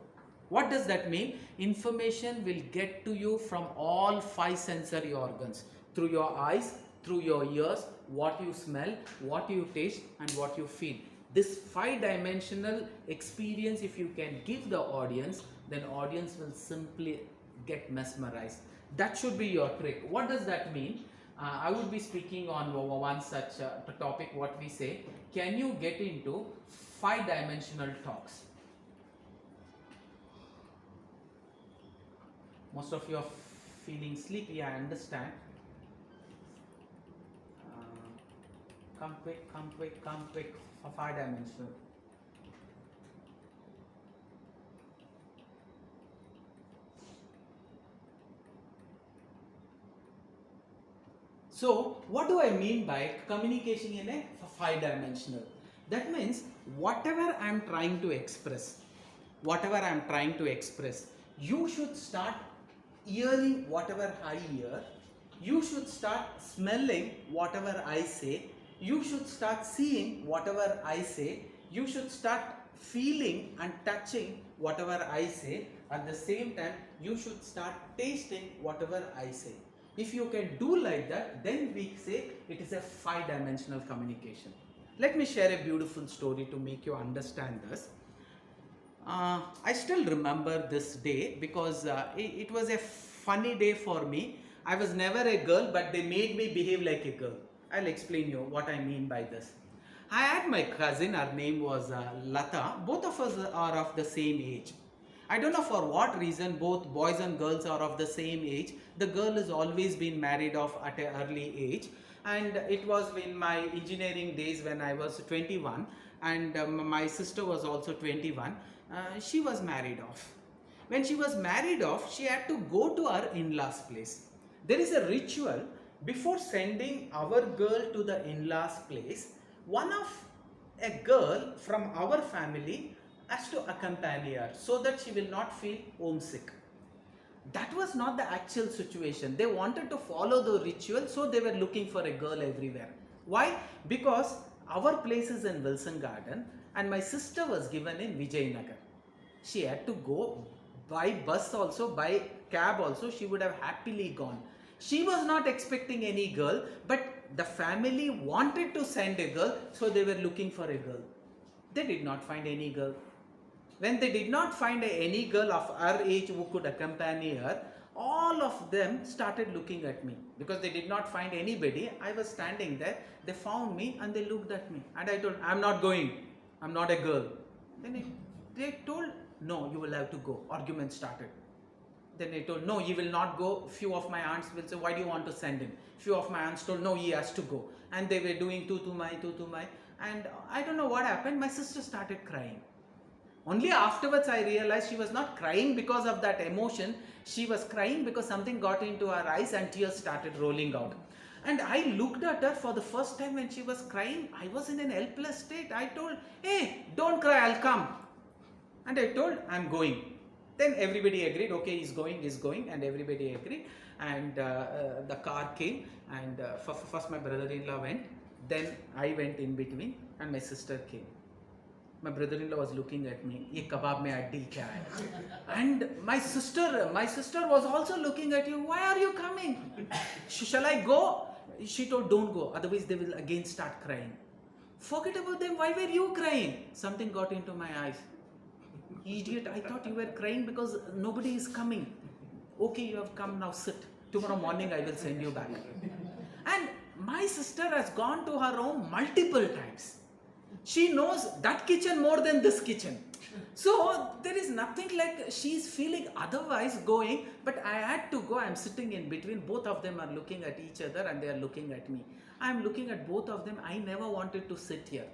What does that mean? Information will get to you from all five sensory organs, through your eyes, through your ears, what you smell, what you taste, and what you feel. This five-dimensional experience, if you can give the audience, then audience will simply get mesmerized. That should be your trick. What does that mean? I would be speaking on one such topic, what we say, can you get into five-dimensional talks? Most of you are feeling sleepy, I understand. Come quick, come quick, come quick, for five-dimensional. So, what do I mean by communication in a five-dimensional? That means whatever I am trying to express, you should start hearing whatever I hear, you should start smelling whatever I say, you should start seeing whatever I say, you should start feeling and touching whatever I say. At the same time, you should start tasting whatever I say. If you can do like that, then we say it is a five-dimensional communication. Let me share a beautiful story to make you understand this. I still remember this day because it was a funny day for me. I was never a girl, but they made me behave like a girl. I'll explain you what I mean by this. I had my cousin, her name was Lata. Both of us are of the same age. I don't know for what reason both boys and girls are of the same age. The girl has always been married off at an early age, and it was in my engineering days when I was 21 and my sister was also 21. she was married off. When she was married off, she had to go to her in-laws place. There is a ritual before sending our girl to the in-laws place. One of a girl from our family has to accompany her so that she will not feel homesick. That was not the actual situation. They wanted to follow the ritual, so they were looking for a girl everywhere. Why? Because our place is in Wilson Garden and my sister was given in Vijaynagar. She had to go by bus also, by cab also. She would have happily gone. She was not expecting any girl, but the family wanted to send a girl, so they were looking for a girl. They did not find any girl. When they did not find any girl of her age who could accompany her, all of them started looking at me because they did not find anybody. I was standing there. They found me and they looked at me. And I told, I'm not going. I'm not a girl. Then they told, no, you will have to go. Argument started. Then they told, no, he will not go. Few of my aunts will say, why do you want to send him? Few of my aunts told, no, he has to go. And they were doing tu tu mai. And I don't know what happened. My sister started crying. Only afterwards I realized she was not crying because of that emotion. She was crying because something got into her eyes and tears started rolling out. And I looked at her for the first time when she was crying. I was in an helpless state. I told, hey, don't cry, I'll come. And I told, I'm going. Then everybody agreed, okay, he's going, and everybody agreed. And the car came, and first my brother-in-law went, then I went in between, and my sister came. My brother-in-law was looking at me, ye kebab mein addi kya hai? And my sister was also looking at you, why are you coming? Shall I go? She told, don't go, otherwise they will again start crying. Forget about them, why were you crying? Something got into my eyes. Idiot, I thought you were crying because nobody is coming. Okay, you have come, now sit. Tomorrow morning I will send you back. And my sister has gone to her home multiple times. She knows that kitchen more than this kitchen. So there is nothing like she's feeling otherwise going, but I had to go. I'm sitting in between. Both of them are looking at each other and they are looking at me. I'm looking at both of them. I never wanted to sit here.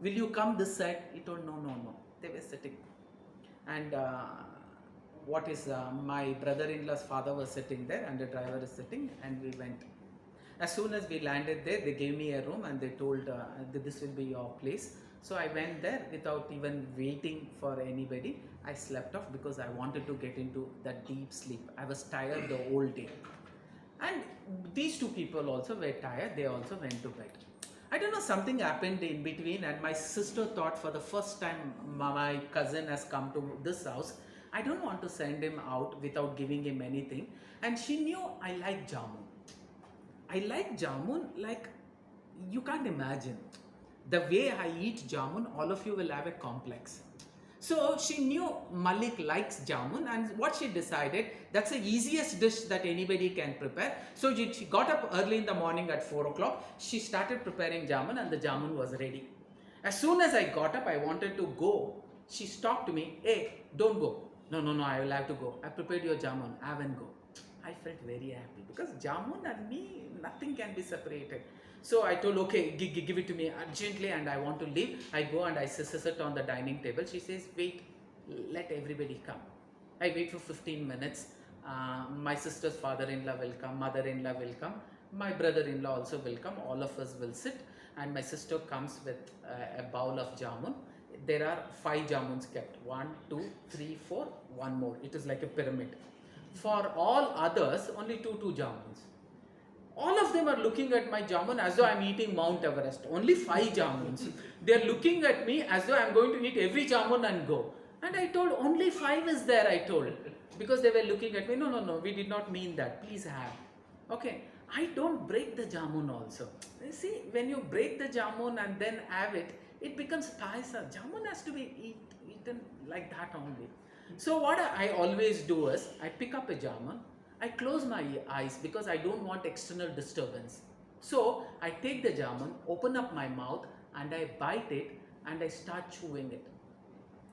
Will you come this side? He told, no. They were sitting. And my brother-in-law's father was sitting there and the driver is sitting, and we went. As soon as we landed there, they gave me a room and they told this will be your place. So I went there without even waiting for anybody. I slept off because I wanted to get into that deep sleep. I was tired the whole day. And these two people also were tired. They also went to bed. I don't know, something happened in between, and my sister thought, for the first time my cousin has come to this house, I don't want to send him out without giving him anything. And she knew I like jamun. I like jamun like you can't imagine. The way I eat jamun, all of you will have a complex. So she knew Malik likes jamun, and what she decided, that's the easiest dish that anybody can prepare. So she got up early in the morning at 4 o'clock. She started preparing jamun and the jamun was ready. As soon as I got up, I wanted to go. She stopped me. Hey, don't go. No, I will have to go. I prepared your jamun. Have and go. I felt very happy because jamun and me, nothing can be separated. So I told, okay, give it to me urgently, and I want to leave. I go and I sit on the dining table. She says, wait, let everybody come. I wait for 15 minutes. My sister's father-in-law will come, mother-in-law will come, my brother-in-law also will come. All of us will sit, and my sister comes with a bowl of jamun. There are 5 jamuns kept. 1, 2, 3, 4, one more. It is like a pyramid. For all others, only 2 jamuns. All of them are looking at my jamun as though I am eating Mount Everest. Only 5 jamuns. They are looking at me as though I am going to eat every jamun and go. And I told, only 5 is there, I told. Because they were looking at me, no, we did not mean that. Please have. Okay. I don't break the jamun also. You see, when you break the jamun and then have it, it becomes paisa. Jamun has to be eaten like that only. So what I always do is, I pick up a jamun, I close my eyes because I don't want external disturbance. So I take the jamun, open up my mouth, and I bite it and I start chewing it.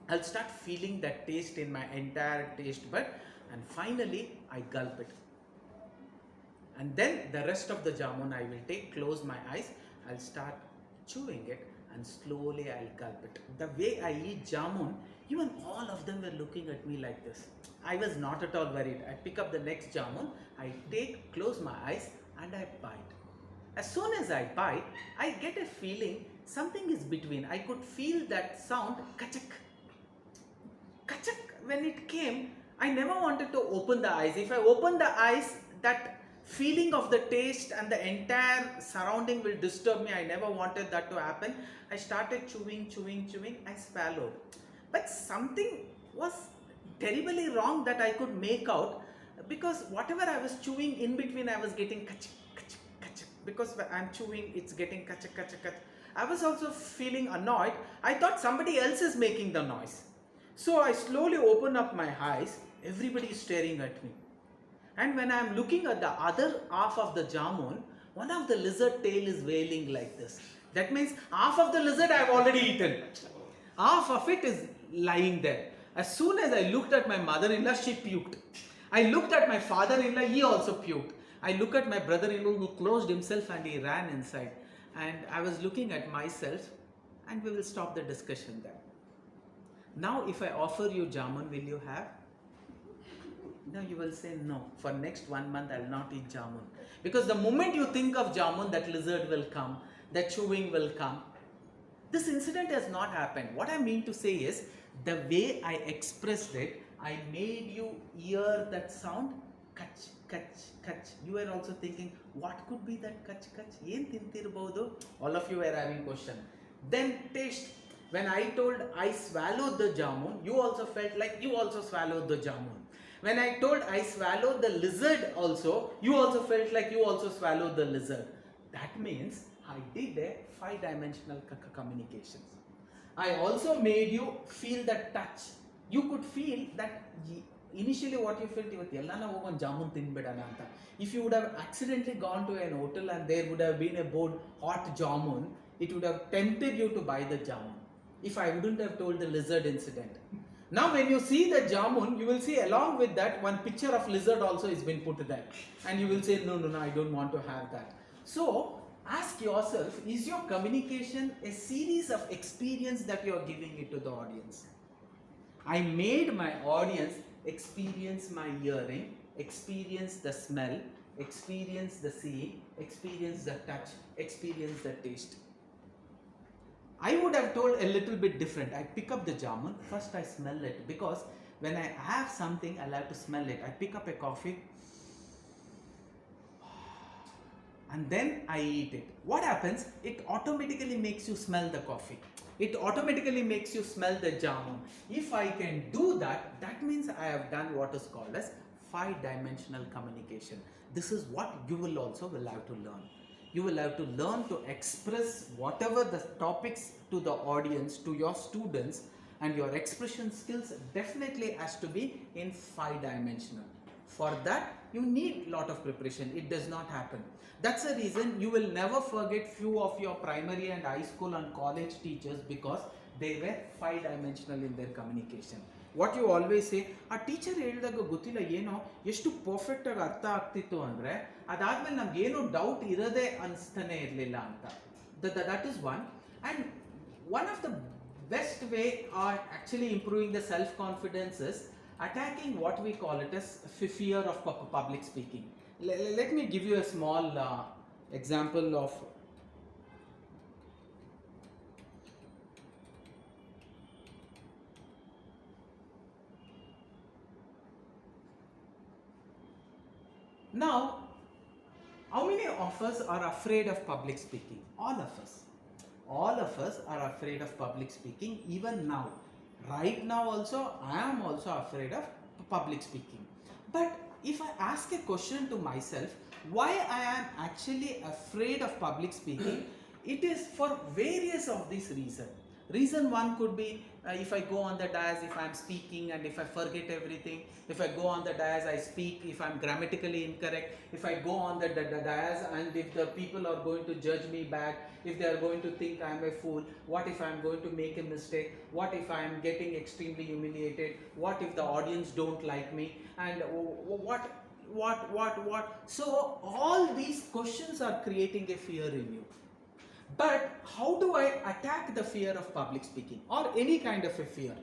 I'll start feeling that taste in my entire taste bud, and finally I gulp it. And then the rest of the jamun I will take, close my eyes, I'll start chewing it, and slowly I'll gulp it. The way I eat jamun, even all of them were looking at me like this. I was not at all worried. I pick up the next jamun, I take, close my eyes, and I bite. As soon as I bite, I get a feeling something is between. I could feel that sound, kachak, kachak. When it came, I never wanted to open the eyes. If I open the eyes, that feeling of the taste and the entire surrounding will disturb me. I never wanted that to happen. I started chewing, chewing, chewing. I swallowed. But something was terribly wrong that I could make out, because whatever I was chewing in between, I was getting kachak, kachak, kachak. Because I'm chewing, it's getting kachak, kachak, kachak. I was also feeling annoyed. I thought somebody else is making the noise. So I slowly open up my eyes. Everybody is staring at me. And when I am looking at the other half of the jamun, one of the lizard tail is wailing like this. That means half of the lizard I have already eaten. Half of it is lying there. As soon as I looked at my mother-in-law, she puked. I looked at my father-in-law, he also puked. I looked at my brother-in-law, who closed himself and he ran inside. And I was looking at myself, and we will stop the discussion there. Now if I offer you jamun, will you have? No, you will say no. For next 1 month, I will not eat jamun. Because the moment you think of jamun, that lizard will come, that chewing will come. This incident has not happened. What I mean to say is, the way I expressed it, I made you hear that sound, kach, kach, kach. You were also thinking, what could be that kach, kach? Yen tintirbodu? All of you were having question. Then taste. When I told I swallowed the jamun, you also felt like you also swallowed the jamun. When I told I swallowed the lizard also, you also felt like you also swallowed the lizard. That means I did a 5-dimensional communications. I also made you feel that touch. You could feel that initially what you felt, if you would have accidentally gone to an hotel and there would have been a board hot jamun, it would have tempted you to buy the jamun. If I wouldn't have told the lizard incident. Now when you see the jamun, you will see along with that one picture of lizard also is been put there. And you will say, no, no, no, I don't want to have that. So ask yourself, is your communication a series of experience that you are giving it to the audience? I made my audience experience my hearing, experience the smell, experience the seeing, experience the touch, experience the taste. I would have told a little bit different. I pick up the jamun, first I smell it, because when I have something, I'll have to smell it. I pick up a coffee and then I eat it. What happens? It automatically makes you smell the coffee. It automatically makes you smell the jamun. If I can do that, that means I have done what is called as 5-dimensional communication. This is what you will also have to learn. You will have to learn to express whatever the topics to the audience, to your students, and your expression skills definitely has to be in 5-dimensional. For that, you need lot of preparation. It does not happen. That's the reason you will never forget few of your primary and high school and college teachers, because they were 5-dimensional in their communication. What you always say, a teacher ಹೇಳಿದಾಗ ಗೊತ್ತಿಲ್ಲ ಏನೋ ಎಷ್ಟು perfect ಆಗಿ ಅರ್ಥ ಆಗ್ತಿತ್ತು ಅಂದ್ರೆ ಅದಾದ್ಮೇಲೆ ನಮ್ಗೆ ಏನೋ ಡೌಟ್ ಇರದೇ ಅನಿಸ್ತಾನೆ ಇರಲಿಲ್ಲ ಅಂತ. That is one. And one of the best way are actually improving the self confidence is attacking what we call it as fear of public speaking. Let me give you a small example of now. How many of us are afraid of public speaking? All of us. All of us are afraid of public speaking, even now. Right now also, I am also afraid of public speaking. But if I ask a question to myself, why I am actually afraid of public speaking, it is for various of these reasons. Reason one could be, if I go on the dais, if I am speaking and if I forget everything, if I go on the dais, I speak, if I am grammatically incorrect, if I go on the dais and if the people are going to judge me back, if they are going to think I am a fool, what if I am going to make a mistake, what if I am getting extremely humiliated, what if the audience don't like me, and what. So all these questions are creating a fear in you. But how do I attack the fear of public speaking or any kind of a fear?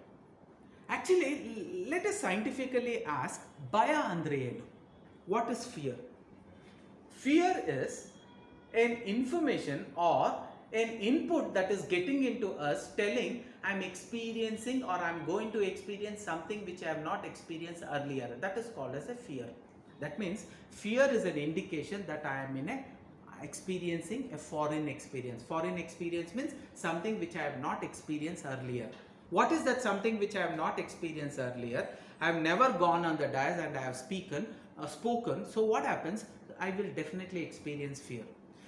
Actually, let us scientifically ask, Baya andre enu? What is fear? Fear is an information or an input that is getting into us telling I'm experiencing or I'm going to experience something which I have not experienced earlier. That is called as a fear. That means fear is an indication that I am in a experiencing a foreign experience. Foreign experience means something which I have not experienced earlier. What is that something which I have not experienced earlier? I have never gone on the dais and I have spoken. So what happens? I will definitely experience fear.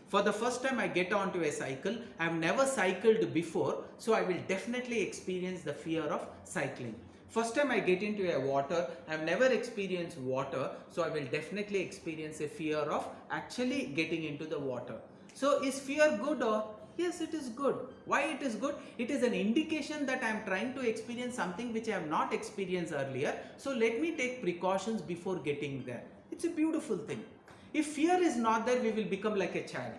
For the first time I get onto a cycle, I have never cycled before, so I will definitely experience the fear of cycling. First time I get into a water, I have never experienced water, so I will definitely experience a fear of actually getting into the water. So is fear good or? Yes, it is good. Why it is good? It is an indication that I am trying to experience something which I have not experienced earlier, so let me take precautions before getting there. It's a beautiful thing. If fear is not there, we will become like a child.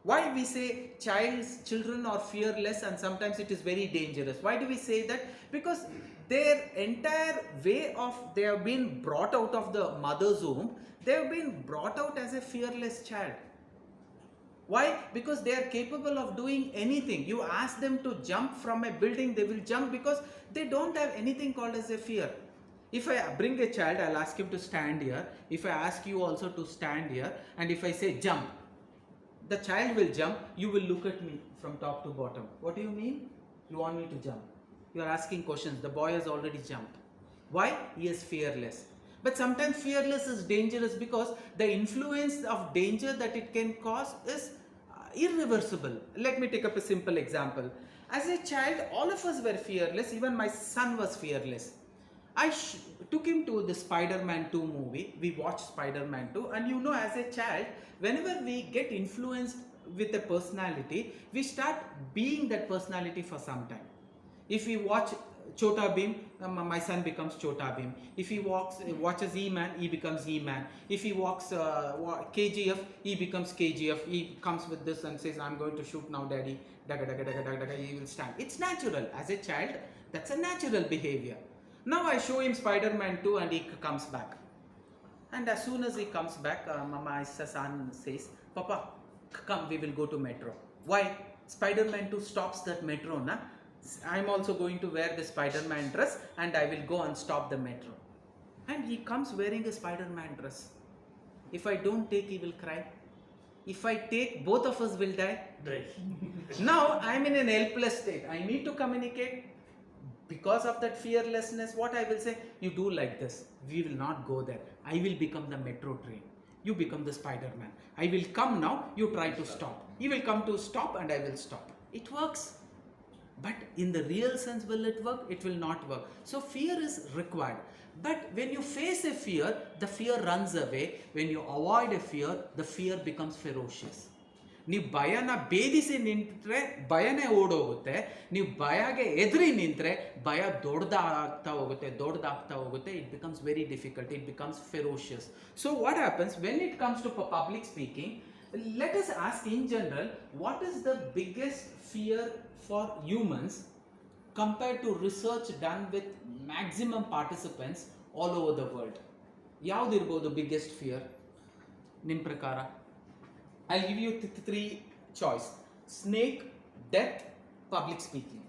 Why we say children are fearless and sometimes it is very dangerous? Why do we say that? Because their entire way of, they have been brought out of the mother's womb, they have been brought out as a fearless child. Why? Because they are capable of doing anything. You ask them to jump from a building, they will jump because they don't have anything called as a fear. If I bring a child, I'll ask him to stand here. If I ask you also to stand here, and if I say jump, the child will jump. You will look at me from top to bottom. What do you mean? You want me to jump? You are asking questions. The boy has already jumped. Why? He is fearless. But sometimes fearless is dangerous because the influence of danger that it can cause is irreversible. Let me take up a simple example. As a child, all of us were fearless. Even my son was fearless. I took him to the Spider-Man 2 movie. We watched Spider-Man 2, and you know, as a child, whenever we get influenced with a personality, we start being that personality for some time. If we watch Chota Bheem, my son becomes Chota Bheem. If he watches E-Man, he becomes E-Man. If he walks KGF, he becomes KGF. He comes with this and says, I'm going to shoot now, daddy. Daga, daga, daga, daga, daga. He will stand. It's natural. As a child, that's a natural behavior. Now I show him Spider-Man 2 and he comes back. And as soon as he comes back, my son says, Papa, come, we will go to metro. Why? Spider-Man 2 stops that metro, na? I'm also going to wear the Spider-Man dress and I will go and stop the metro. And he comes wearing a Spider-Man dress. If I don't take, he will cry. If I take, both of us will die. Now I'm in an helpless state. I need to communicate. Because of that fearlessness, what I will say, you do like this. We will not go there. I will become the metro train. You become the Spider-Man. I will come now, you try to stop. He will come to stop and I will stop. It works. But in the real sense, will it work? It will not work. So fear is required. But when you face a fear, the fear runs away. When you avoid a fear, the fear becomes ferocious. ನೀವು ಭಯನ ಭೇದಿಸಿ ನಿಂತರೆ ಭಯನೇ ಓಡೋಗುತ್ತೆ. ನೀವು ಭಯಗೆ ಎದುರಿ ನಿಂತರೆ ಭಯ ದೊಡ್ಡದಾಗ್ತಾ ಹೋಗುತ್ತೆ. It becomes very difficult. It becomes ferocious. So what happens when it comes to public speaking? Let us ask in general, what is the biggest fear for humans compared to research done with maximum participants all over the world? ಯಾವ್ದಿರ್ಬೋದು biggest fear ನಿಮ್ಮ ಪ್ರಕಾರ? I'll give you three choice: snake, death, public speaking.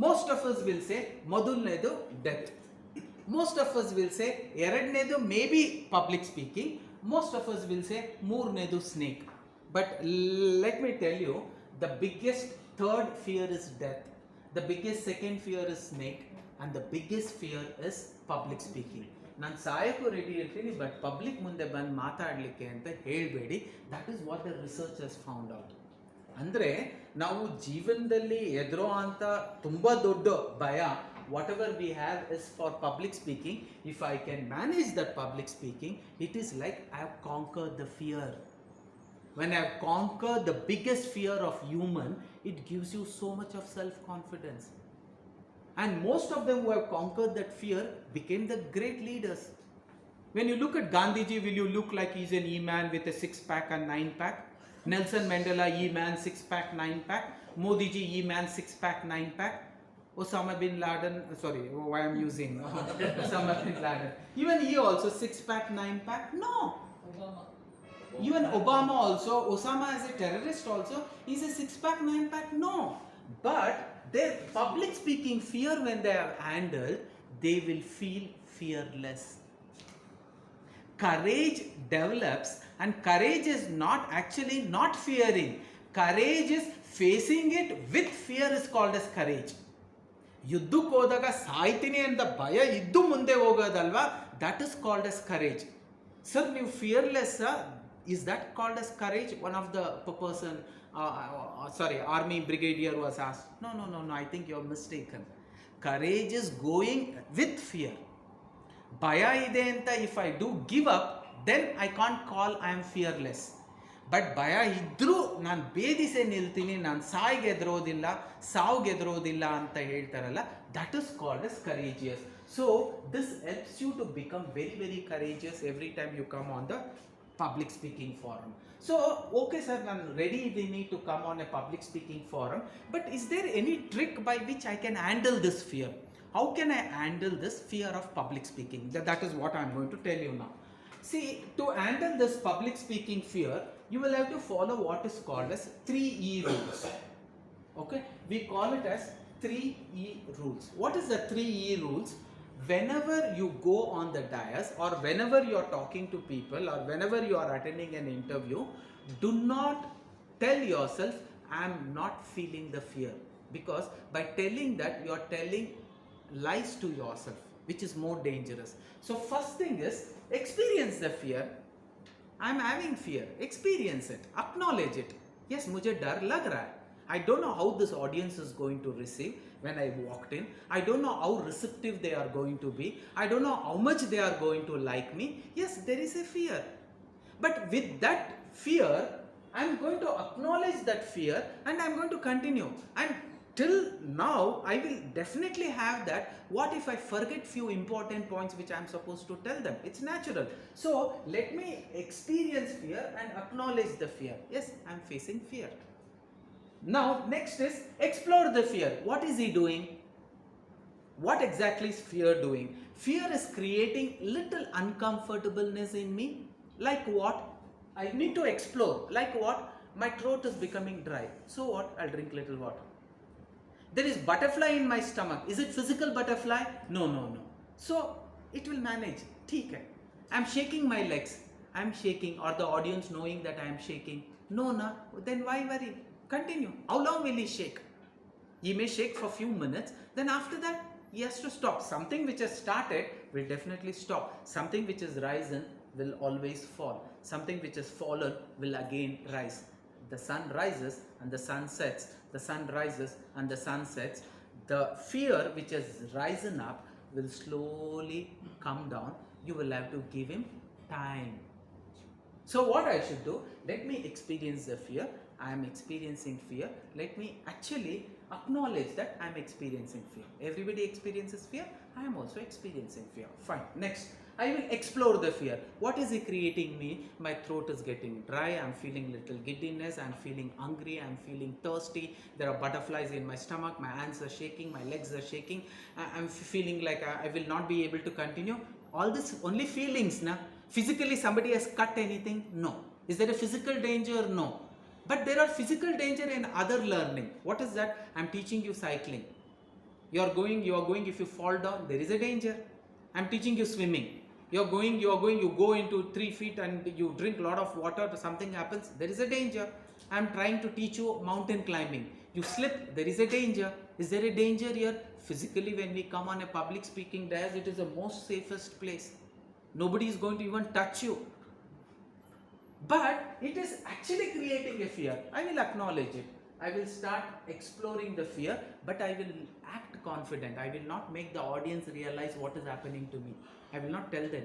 Most of us will say ಮೊದಲನೇದು death. Most of us will say ಎರಡನೇದು maybe public speaking. Most of us will say ಮೂರನೇದು snake. But let me tell you, the biggest third fear is death. The biggest second fear is snake, and the biggest fear is public speaking. ನಾನು ಸಾಯಕ್ಕೂ ready ಇರ್ತೀನಿ, but public ಮುಂದೆ ಬಂದು ಮಾತಾಡಲಿಕ್ಕೆ ಅಂತ ಹೇಳಬೇಡಿ. That is what the researchers found out. ಅಂದರೆ ನಾವು ಜೀವನದಲ್ಲಿ ಎದುರೋ ಅಂತ ತುಂಬ ದೊಡ್ಡ ಭಯ, what ever we have is for public speaking. If I can manage that public speaking, it is like I have conquered the fear. When I have conquered the biggest fear of human, it gives you so much of self-confidence. And most of them who have conquered that fear became the great leaders. When you look at Gandhiji, will you look like he's an E-man with a 6-pack and 9-pack? Nelson Mandela, E-man, 6-pack, 9-pack. Modi ji, E-man, 6-pack, 9-pack. Osama bin Laden, sorry, why I'm using Osama bin Laden. Even he also 6-pack, 9-pack. No. Even Obama also, Osama as a terrorist also, is a 6-pack, 9-pack. No. But their public speaking fear, when they are handled, they will feel fearless. Courage develops, and courage is not actually not fearing. Courage is facing it with fear is called as courage. ಯುದ್ಧಕ್ಕೆ ಹೋದಾಗ ಸಾಯ್ತೀನಿ ಅಂತ ಭಯ ಇದ್ದು ಮುಂದೆ ಹೋಗೋದಲ್ವಾ, that is called as courage. Sir ನೀವು fearless, is that called as courage? One of the person, army brigadier was asked. No, I think you're mistaken. Courage is going with fear. ಭಯ ಇದೆ ಅಂತ if I do give up, then I can't call I am fearless. But ಭಯ ಇದ್ರೂ ನಾನು ಬೇದಿಸೆ ನಿಲ್ತೀನಿ, ನಾನು ಸಾವ್ಗೆದ್ರೋದಿಲ್ಲ ಅಂತ ಹೇಳ್ತಾರಲ್ಲ, that is called as courageous. So this helps you to become very very courageous every time you come on the public speaking forum. So, okay sir, I'm ready iddini to come on a public speaking forum, but is there any trick by which I can handle this fear? How can I handle this fear of public speaking? That is what I'm going to tell you now. See, to handle this public speaking fear, you will have to follow what is called as 3E rules. Okay, we call it as 3E rules. What is the 3E rules? Whenever you go on the dais, or whenever you are talking to people, or whenever you are attending an interview, do not tell yourself I am not feeling the fear, because by telling that you are telling lies to yourself, which is more dangerous. So first thing is experience the fear. I am having fear, experience it, acknowledge it. Yes, mujhe dar lag raha hai. I don't know how this audience is going to receive when I walked in. I don't know how receptive they are going to be. I don't know how much they are going to like me. Yes, there is a fear. But with that fear, I am going to acknowledge that fear and I am going to continue. And till now, I will definitely have that. What if I forget few important points which I am supposed to tell them? It's natural. So, let me experience fear and acknowledge the fear. Yes, I am facing fear. Now, next is explore the fear. What is he doing? What exactly is fear doing? Fear is creating little uncomfortableness in me. Like what? I need to explore. Like what? My throat is becoming dry. So what? I'll drink little water. There is butterfly in my stomach. Is it physical butterfly? No. So it will manage. ठीक है. I'm shaking my legs. I'm shaking, or the audience knowing that I am shaking. No, then why worry? Continue. How long will he shake? He may shake for few minutes, then after that he has to stop. Something which has started will definitely stop. Something which has risen will always fall. Something which has fallen will again rise. The sun rises and the sun sets. The sun rises and the sun sets. The fear which has risen up will slowly come down. You will have to give him time. So what I should do? Let me experience the fear. I am experiencing fear. Let me actually acknowledge that I am experiencing fear. Everybody experiences fear. I am also experiencing fear. Fine. Next, I will explore the fear. What is it creating me? My throat is getting dry. I am feeling little giddiness. I am feeling hungry. I am feeling thirsty. There are butterflies in my stomach. My hands are shaking. My legs are shaking. I am feeling like I will not be able to continue. All this only feelings, na? Physically, somebody has cut anything? No. Is there a physical danger? No. But there are physical danger in other learning. What is that? I am teaching you cycling. You are going, if you fall down, there is a danger. I am teaching you swimming. You are going, you go into 3 feet and you drink a lot of water, something happens, there is a danger. I am trying to teach you mountain climbing. You slip, there is a danger. Is there a danger here? Physically, when we come on a public speaking dais, it is the most safest place. Nobody is going to even touch you. But it is actually creating a fear. I will acknowledge it. I will start exploring the fear, but I will act confident. I will not make the audience realize what is happening to me. I will not tell them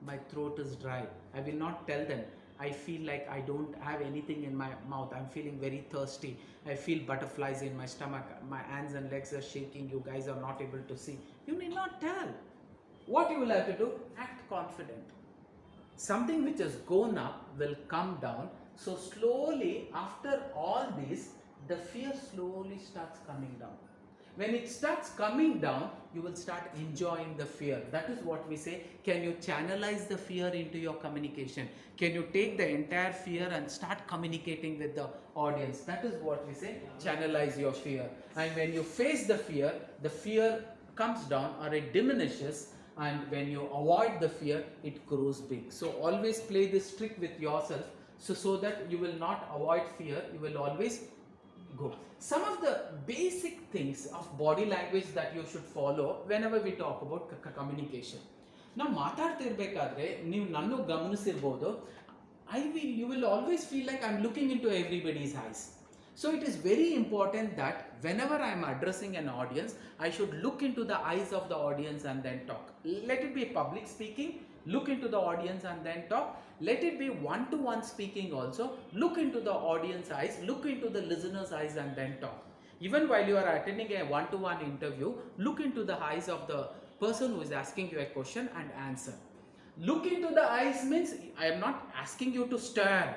my throat is dry. I will not tell them I feel like I don't have anything in my mouth. I'm feeling very thirsty. I feel butterflies in my stomach. My hands and legs are shaking. You guys are not able to see. You need not tell. What you will have to do? Act confident. Something which has gone up will come down So slowly, after all this, the fear slowly starts coming down. When it starts coming down, you will start enjoying the fear. That is what we say. Can you channelize the fear into your communication? Can you take the entire fear and start communicating with the audience? That is what we say. Channelize your fear. And when you face the fear comes down or it diminishes. And when you avoid the fear, it grows big. So always play this trick with yourself. So that you will not avoid fear. You will always go. Some of the basic things of body language that you should follow whenever we talk about communication. Now, ಮಾತಾಡ್ತಿರ್ಬೇಕಾದ್ರೆ ನೀವು ನಾನು ಗಮನಿಸಿರಬಹುದು, you will always feel like I'm looking into everybody's eyes. So it is very important that whenever I am addressing an audience, I should look into the eyes of the audience and then talk. Let it be public speaking, look into the audience and then talk. Let it be one-to-one speaking also, look into the audience eyes, look into the listener's eyes and then talk. Even while you are attending a one-to-one interview, look into the eyes of the person who is asking you a question and answer. Look into the eyes means I am not asking you to stare.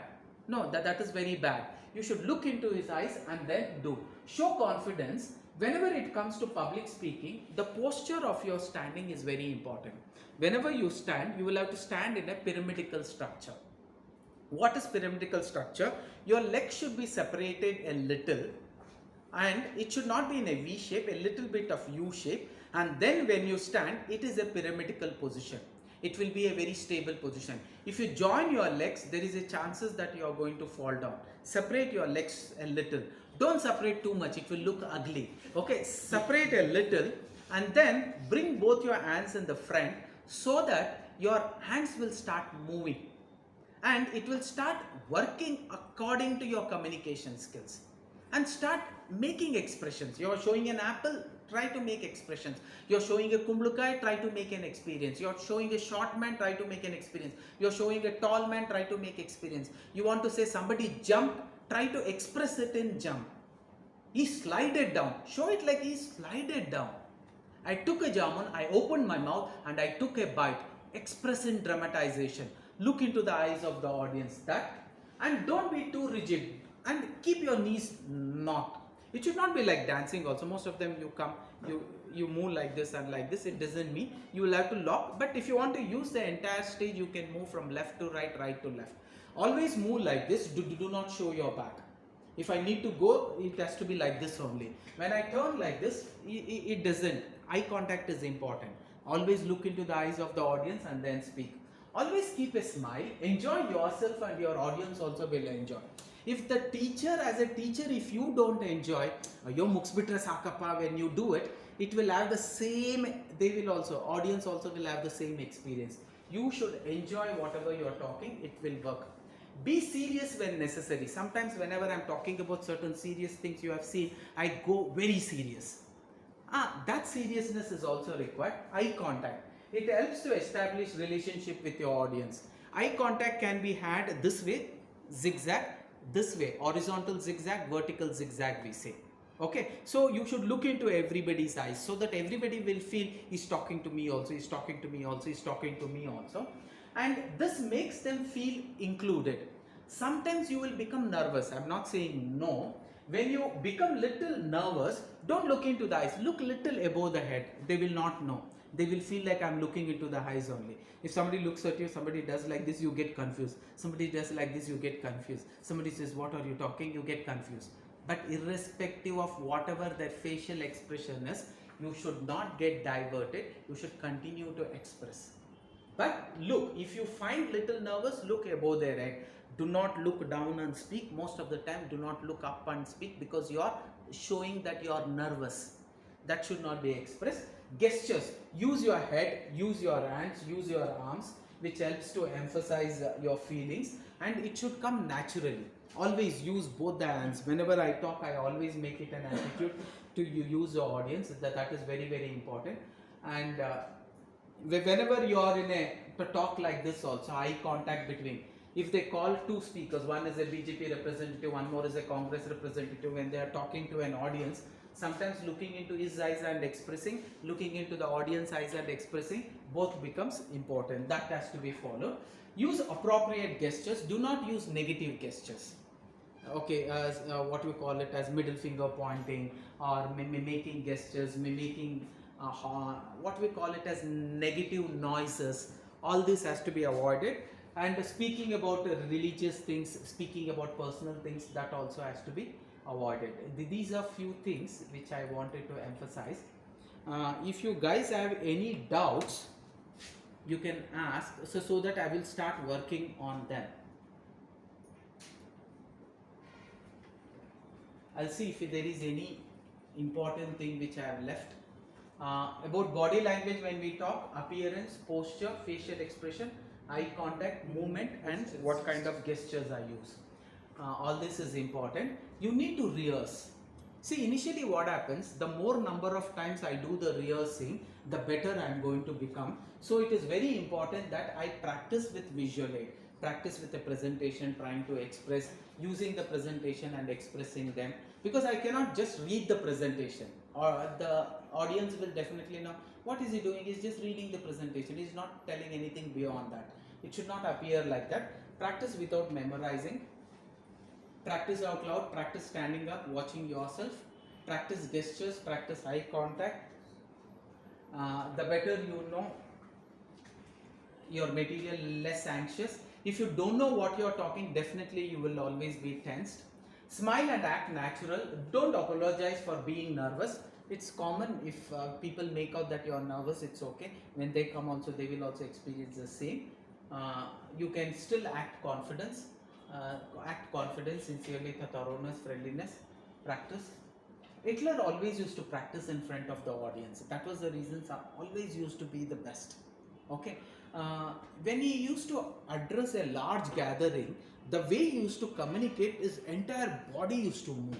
No, that is very bad. You should look into his eyes and then do. Show confidence. Whenever it comes to public speaking, the posture of your standing is very important. Whenever you stand, you will have to stand in a pyramidal structure. What is pyramidal structure? Your legs should be separated a little and it should not be in a V shape, a little bit of U shape, and then when you stand, it is a pyramidal position. It will be a very stable position. If you join your legs, there is a chances that you are going to fall down. Separate your legs a little. Don't separate too much, it will look ugly. Okay, separate a little and then bring both your hands in the front so that your hands will start moving and it will start working according to your communication skills. And start making expressions. You are showing an apple, try to make expressions. You are showing a kumblukai, try to make an experience. You are showing a short man, try to make an experience. You are showing a tall man, try to make experience. You want to say somebody jumped, try to express it in jump. He slided down, show it like he slided down. I took a jamun, I opened my mouth and I took a bite. Express in dramatization. Look into the eyes of the audience. That, and don't be too rigid and keep your knees not. It should not be like dancing also. Most of them you move like this and like this. It doesn't mean you will have to lock. But if you want to use the entire stage, you can move from left to right, right to left. Always move like this. Do not show your back. If I need to go, it has to be like this only. When I turn like this, it doesn't. Eye contact is important. Always look into the eyes of the audience and then speak. Always keep a smile. Enjoy yourself and your audience also will enjoy. If the teacher, as a teacher, if you don't enjoy, your muksbitra sakapa, when you do it, it will have the same, audience also will have the same experience. You should enjoy whatever you are talking, it will work. Be serious when necessary. Sometimes whenever I am talking about certain serious things you have seen, I go very serious. That seriousness is also required. Eye contact. It helps to establish relationship with your audience. Eye contact can be had this way, zigzag, this way, horizontal zigzag, vertical zigzag we say. Okay, so you should look into everybody's eyes so that everybody will feel he's talking to me also, he's talking to me also, he's talking to me also. And this makes them feel included. Sometimes you will become nervous. I'm not saying no. When you become little nervous, don't look into the eyes. Look little above the head. They will not know. They will feel like I'm looking into the eyes only. If somebody looks at you, somebody does like this, you get confused. Somebody does like this, you get confused. Somebody says, what are you talking? You get confused. But irrespective of whatever their facial expression is, you should not get diverted. You should continue to express. But look, if you find little nervous, look above their head. Do not look down and speak. Most of the time, do not look up and speak because you are showing that you are nervous. That should not be expressed. Gestures. Use your head, use your hands, use your arms, which helps to emphasize your feelings, and it should come naturally. Always use both the hands. Whenever I talk, I always make it an attitude to use your audience. That is very, very important. And whenever you are in a talk like this also, eye contact between. If they call two speakers, one is a BJP representative, one more is a Congress representative, when they are talking to an audience, Sometimes looking into his eyes and expressing, looking into the audience eyes and expressing, both becomes important. That has to be followed. Use appropriate gestures. Do not use negative gestures. Okay, what we call it as middle finger pointing, or mimicking gestures, mimicking what we call it as negative noises. All this has to be avoided. And speaking about religious things, speaking about personal things, that also has to be avoided. These are few things which I wanted to emphasize. If you guys have any doubts, you can ask, so that I will start working on them. I'll see if there is any important thing which I have left. About body language, when we talk, appearance, posture, facial expression, eye contact, movement, and what kind of gestures I use. All this is important. You need to rehearse. See, initially what happens, the more number of times I do the rehearsing, the better I am going to become. So it is very important that I practice with visual aid, practice with the presentation, trying to express, using the presentation and expressing them, because I cannot just read the presentation, or the audience will definitely know what is he doing. He's just reading the presentation, he's not telling anything beyond that. It should not appear like that. Practice without memorizing, practice out loud, practice standing up, watching yourself, practice gestures, practice eye contact. The better you know your material, less anxious. If you don't know what you're talking, definitely you will always be tensed. Smile and act natural. Don't apologize for being nervous. It's common. If people make out that you're nervous, it's okay. When they come also, they will also experience the same. You can still act confidence. Sincerely, thoroughness, friendliness. Practice. Hitler always used to practice in front of the audience. That was the reason. Always used to be the best. Okay. When he used to address a large gathering, the way he used to communicate, his entire body used to move,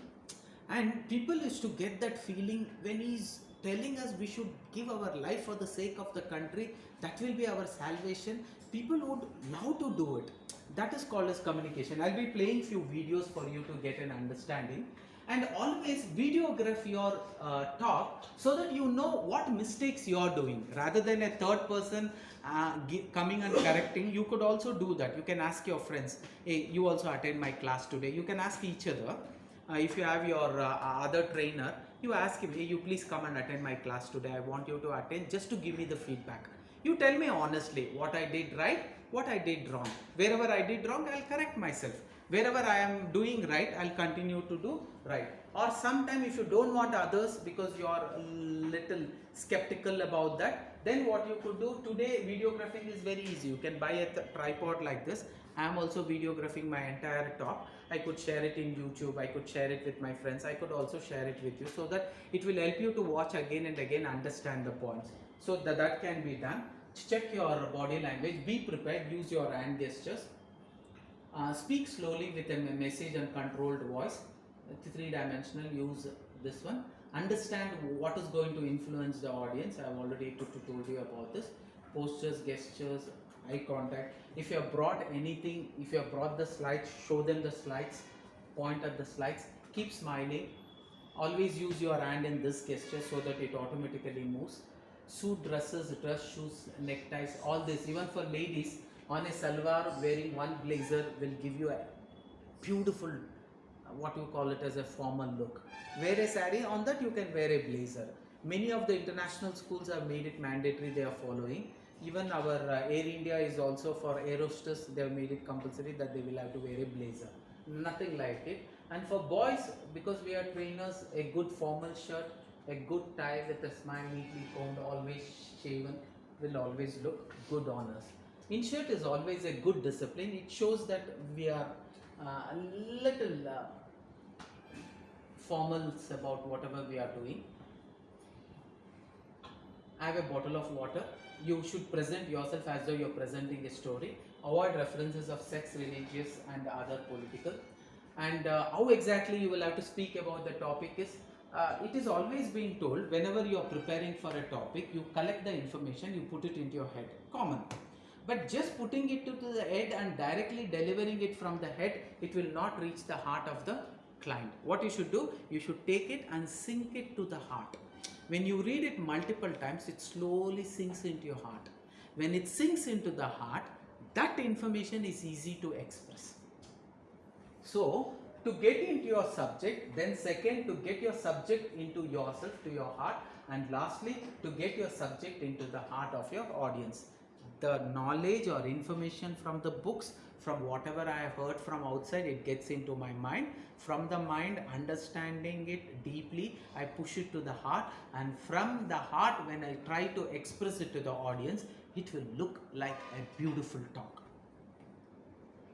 and people used to get that feeling when he's telling us we should give our life for the sake of the country, that will be our salvation. People would love to do it. That is called as communication. I'll be playing few videos for you to get an understanding. And always videograph your talk, so that you know what mistakes you are doing, rather than a third person coming and correcting. You could also do that. You can ask your friends, hey, you also attend my class today. You can ask each other. If you have your other trainer, you ask him, hey, you please come and attend my class today. I want you to attend, just to give me the feedback. You tell me honestly what I did right, what I did wrong. Wherever I did wrong, I'll correct myself. Wherever I am doing right, I'll continue to do right. Or sometime if you don't want others, because you are a little skeptical about that, then what you could do, today videographing is very easy. You can buy a tripod like this. I am also videographing my entire talk. I could share it in YouTube, I could share it with my friends, I could also share it with you, so that it will help you to watch again and again, understand the points. So that can be done. Check your body language, be prepared, use your hand gestures. Speak slowly with a message and controlled voice. Three-dimensional, use this one. Understand what is going to influence the audience. I have already told you about this. Postures, gestures, eye contact. If you have brought anything, if you have brought the slides, show them the slides, point at the slides, keep smiling. Always use your hand in this gesture so that it automatically moves. Suit, dresses, dress, shoes, neckties, all this. Even for ladies, on a salwar, wearing one blazer will give you a beautiful, what you call it as a formal look. Wear a saree, on that you can wear a blazer. Many of the international schools have made it mandatory, they are following. Even our Air India is also, for air hostess, they have made it compulsory that they will have to wear a blazer. Nothing like it. And for boys, because we are trainers, a good formal shirt, a good tie with a smile, neatly combed, always shaven, will always look good on us. In shirt is always a good discipline. It shows that we are a little formals about whatever we are doing. I have a bottle of water. You should present yourself as though you're presenting a story. Avoid references of sex, religious and other political. And how exactly you will have to speak about the topic is, it is always being told, whenever you are preparing for a topic, you collect the information, you put it into your head. Common. But just putting it to the head and directly delivering it from the head, it will not reach the heart of the client. What you should do, you should take it and sink it to the heart. When you read it multiple times, it slowly sinks into your heart. When it sinks into the heart, that information is easy to express. So, to get into your subject, then second, to get your subject into yourself, to your heart, and lastly, to get your subject into the heart of your audience. The knowledge or information from the books, from whatever I have heard from outside, it gets into my mind. From the mind, understanding it deeply, I push it to the heart, and from the heart, when I try to express it to the audience, it will look like a beautiful talk.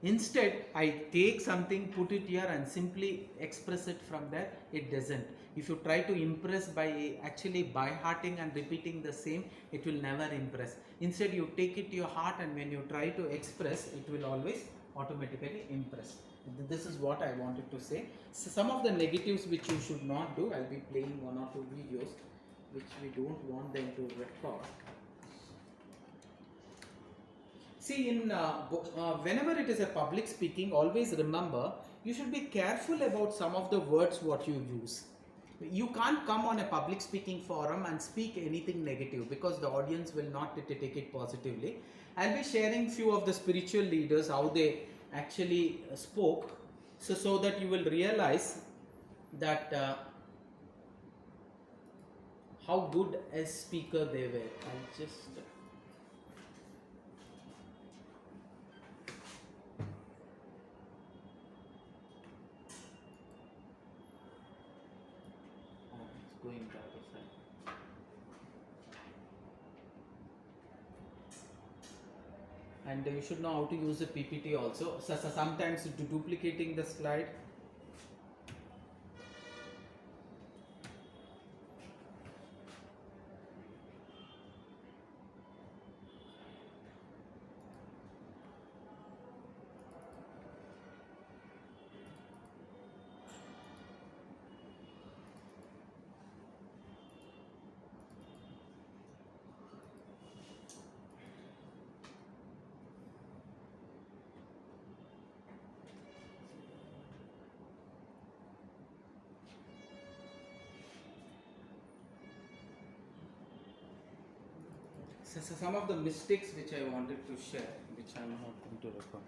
Instead, I take something, put it here and simply express it from there. It doesn't. If you try to impress by actually by hearting and repeating the same, it will never impress. Instead, you take it to your heart, and when you try to express, it will always automatically impress. This is what I wanted to say. So some of the negatives which you should not do, I'll be playing one or two videos which we don't want them to record. See, whenever it is a public speaking, always remember, you should be careful about some of the words what you use. You can't come on a public speaking forum and speak anything negative, because the audience will not take it positively. I'll be sharing few of the spiritual leaders, how they actually spoke, so that you will realize that how good a speaker they were. I'll just... going the other side. And you should know how to use the PPT also. So sometimes duplicating the slide. So some of the mistakes which I wanted to share, which I am not going to record.